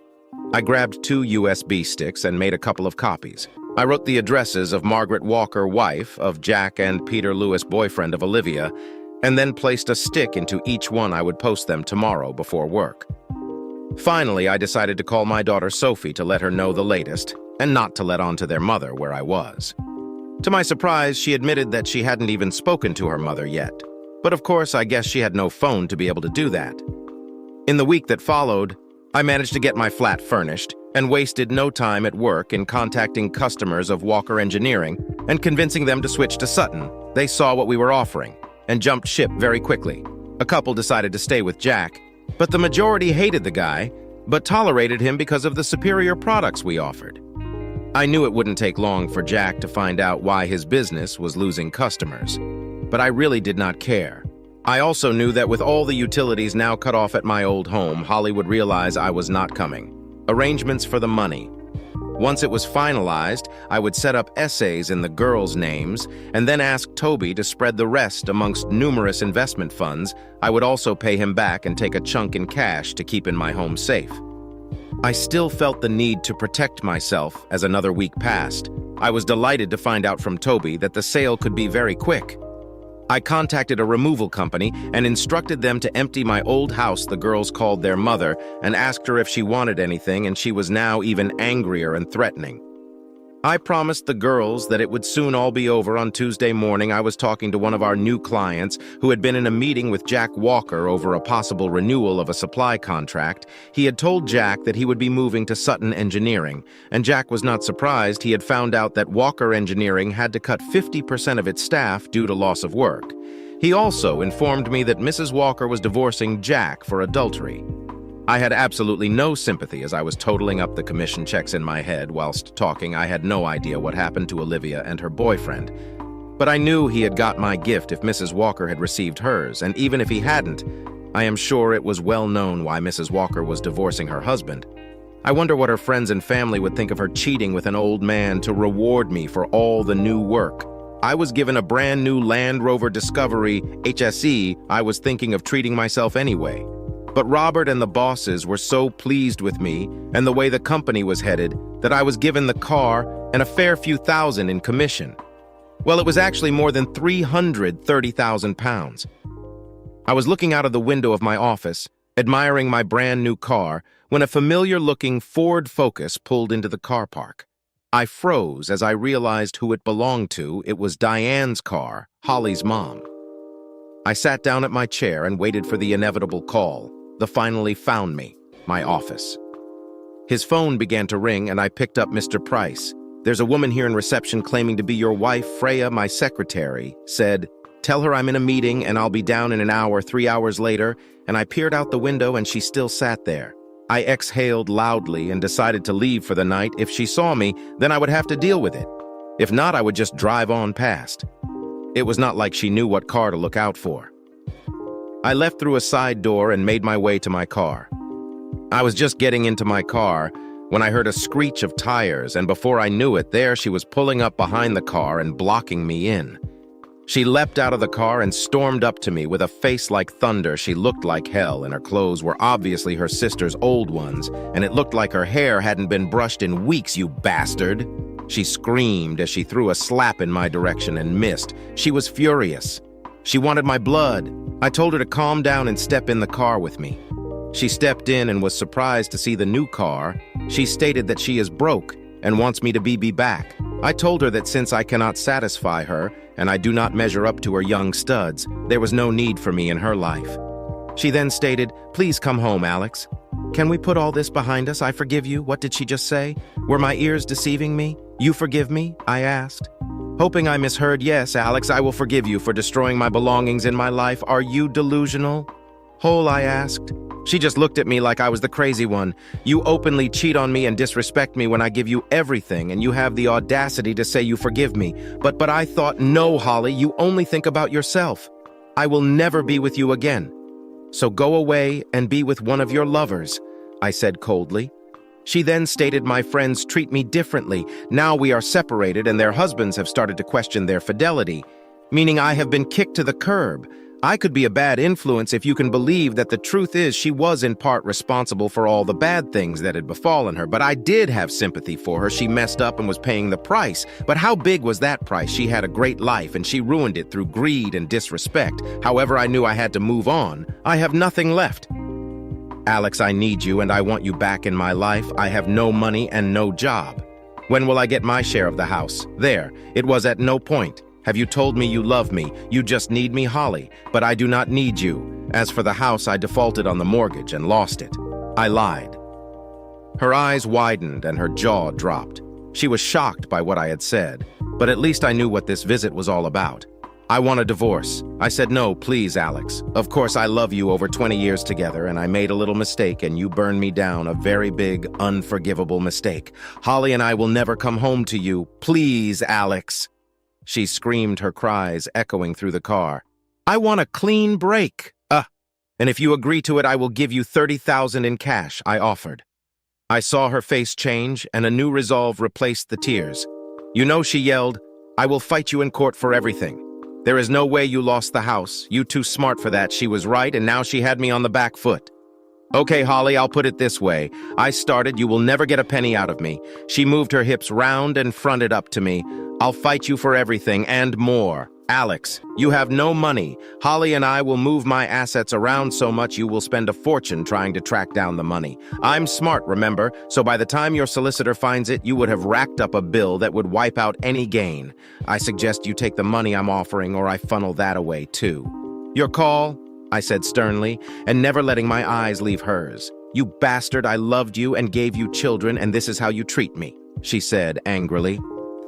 I grabbed 2 USB sticks and made a couple of copies. I wrote the addresses of Margaret Walker, wife of Jack, and Peter Lewis, boyfriend of Olivia, and then placed a stick into each one. I would post them tomorrow before work. Finally, I decided to call my daughter Sophie to let her know the latest, and not to let on to their mother where I was. To my surprise, she admitted that she hadn't even spoken to her mother yet. But of course, I guess she had no phone to be able to do that. In the week that followed, I managed to get my flat furnished and wasted no time at work in contacting customers of Walker Engineering and convincing them to switch to Sutton. They saw what we were offering and jumped ship very quickly. A couple decided to stay with Jack, but the majority hated the guy, but tolerated him because of the superior products we offered. I knew it wouldn't take long for Jack to find out why his business was losing customers, but I really did not care. I also knew that with all the utilities now cut off at my old home, Holly would realize I was not coming. Arrangements for the money. Once it was finalized, I would set up essays in the girls' names and then ask Toby to spread the rest amongst numerous investment funds. I would also pay him back and take a chunk in cash to keep in my home safe. I still felt the need to protect myself as another week passed. I was delighted to find out from Toby that the sale could be very quick. I contacted a removal company and instructed them to empty my old house the girls called their mother and asked her if she wanted anything, and she was now even angrier and threatening. I promised the girls that it would soon all be over. On Tuesday morning, I was talking to one of our new clients who had been in a meeting with Jack Walker over a possible renewal of a supply contract. He had told Jack that he would be moving to Sutton Engineering, and Jack was not surprised. He had found out that Walker Engineering had to cut 50% of its staff due to loss of work. He also informed me that Mrs. Walker was divorcing Jack for adultery. I had absolutely no sympathy as I was totaling up the commission checks in my head whilst talking. I had no idea what happened to Olivia and her boyfriend. But I knew he had got my gift if Mrs. Walker had received hers, and even if he hadn't, I am sure it was well known why Mrs. Walker was divorcing her husband. I wonder what her friends and family would think of her cheating with an old man to reward me for all the new work. I was given a brand new Land Rover Discovery HSE. I was thinking of treating myself anyway. But Robert and the bosses were so pleased with me and the way the company was headed that I was given the car and a fair few thousand in commission. Well, it was actually more than £330,000. I was looking out of the window of my office, admiring my brand new car, when a familiar-looking Ford Focus pulled into the car park. I froze as I realized who it belonged to. It was Diane's car, Holly's mom. I sat down at my chair and waited for the inevitable call. The finally found me, my office. His phone began to ring and I picked up. Mr. Price, there's a woman here in reception claiming to be your wife. Freya, my secretary, said, tell her I'm in a meeting and I'll be down in an hour. 3 hours later, and I peered out the window and she still sat there. I exhaled loudly and decided to leave for the night. If she saw me, then I would have to deal with it. If not, I would just drive on past. It was not like she knew what car to look out for. I left through a side door and made my way to my car. I was just getting into my car when I heard a screech of tires, and before I knew it, there she was pulling up behind the car and blocking me in. She leapt out of the car and stormed up to me with a face like thunder. She looked like hell, and her clothes were obviously her sister's old ones, and it looked like her hair hadn't been brushed in weeks. You bastard! She screamed as she threw a slap in my direction and missed. She was furious. She wanted my blood. I told her to calm down and step in the car with me. She stepped in and was surprised to see the new car. She stated that she is broke and wants me to be back. I told her that since I cannot satisfy her and I do not measure up to her young studs, there was no need for me in her life. She then stated, "Please come home, Alex. Can we put all this behind us? I forgive you." What did she just say? Were my ears deceiving me? You forgive me? I asked. Hoping I misheard, "Yes, Alex, I will forgive you for destroying my belongings in my life. Are you delusional?" Whole, I asked. She just looked at me like I was the crazy one. "You openly cheat on me and disrespect me when I give you everything, and you have the audacity to say you forgive me. But I thought, no, Holly, you only think about yourself. I will never be with you again. So go away and be with one of your lovers," I said coldly. She then stated, "My friends treat me differently. Now we are separated and their husbands have started to question their fidelity, meaning I have been kicked to the curb. I could be a bad influence if you can believe that the truth is she was in part responsible for all the bad things that had befallen her, but I did have sympathy for her. She messed up and was paying the price. But how big was that price? She had a great life and she ruined it through greed and disrespect. However, I knew I had to move on. I have nothing left. Alex, I need you and I want you back in my life. I have no money and no job. When will I get my share of the house? There, it was at no point. Have you told me you love me? You just need me, Holly, but I do not need you. As for the house, I defaulted on the mortgage and lost it. I lied." Her eyes widened and her jaw dropped. She was shocked by what I had said, but at least I knew what this visit was all about. "I want a divorce." I said, "No, please, Alex. Of course, I love you over 20 years together, and I made a little mistake, and you burned me down, a very big, unforgivable mistake. Holly and I will never come home to you. Please, Alex." She screamed, her cries echoing through the car. "I want a clean break. And if you agree to it, I will give you $30,000 in cash," I offered. I saw her face change, and a new resolve replaced the tears. "You know," she yelled, "I will fight you in court for everything. There is no way you lost the house. You too smart for that." She was right, and now she had me on the back foot. "Okay, Holly, I'll put it this way. I started, you will never get a penny out of me." She moved her hips round and fronted up to me. "I'll fight you for everything and more. Alex, you have no money. Holly and I will move my assets around so much you will spend a fortune trying to track down the money. I'm smart, remember, so by the time your solicitor finds it, you would have racked up a bill that would wipe out any gain. I suggest you take the money I'm offering or I funnel that away too." "Your call," I said sternly, and never letting my eyes leave hers. "You bastard, I loved you and gave you children, and this is how you treat me," she said angrily.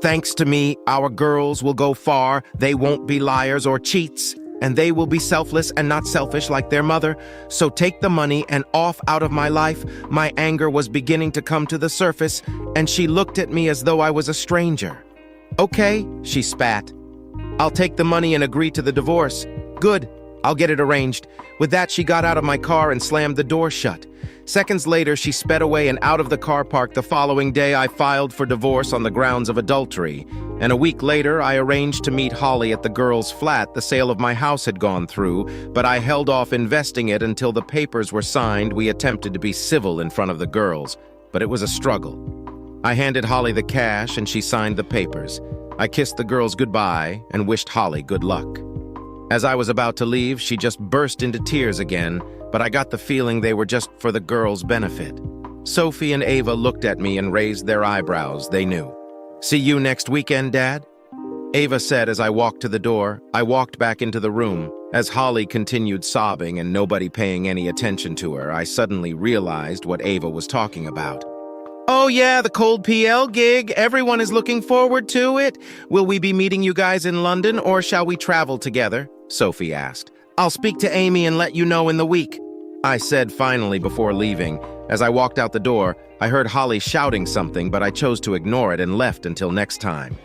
"Thanks to me, our girls will go far. They won't be liars or cheats, and they will be selfless and not selfish like their mother. So take the money and off out of my life." My anger was beginning to come to the surface, and she looked at me as though I was a stranger. "Okay," she spat. "I'll take the money and agree to the divorce." "Good. I'll get it arranged." With that, she got out of my car and slammed the door shut. Seconds later, she sped away and out of the car park. The following day, I filed for divorce on the grounds of adultery. And a week later, I arranged to meet Holly at the girl's flat. The sale of my house had gone through, but I held off investing it until the papers were signed. We attempted to be civil in front of the girls, but it was a struggle. I handed Holly the cash and she signed the papers. I kissed the girls goodbye and wished Holly good luck. As I was about to leave, she just burst into tears again, but I got the feeling they were just for the girls' benefit. Sophie and Ava looked at me and raised their eyebrows. They knew. "See you next weekend, Dad?" Ava said as I walked to the door. I walked back into the room. As Holly continued sobbing and nobody paying any attention to her, I suddenly realized what Ava was talking about. "Oh yeah, the Cold PL gig. Everyone is looking forward to it. Will we be meeting you guys in London or shall we travel together?" Sophie asked. "I'll speak to Amy and let you know in the week," I said finally before leaving. As I walked out the door, I heard Holly shouting something, but I chose to ignore it and left until next time.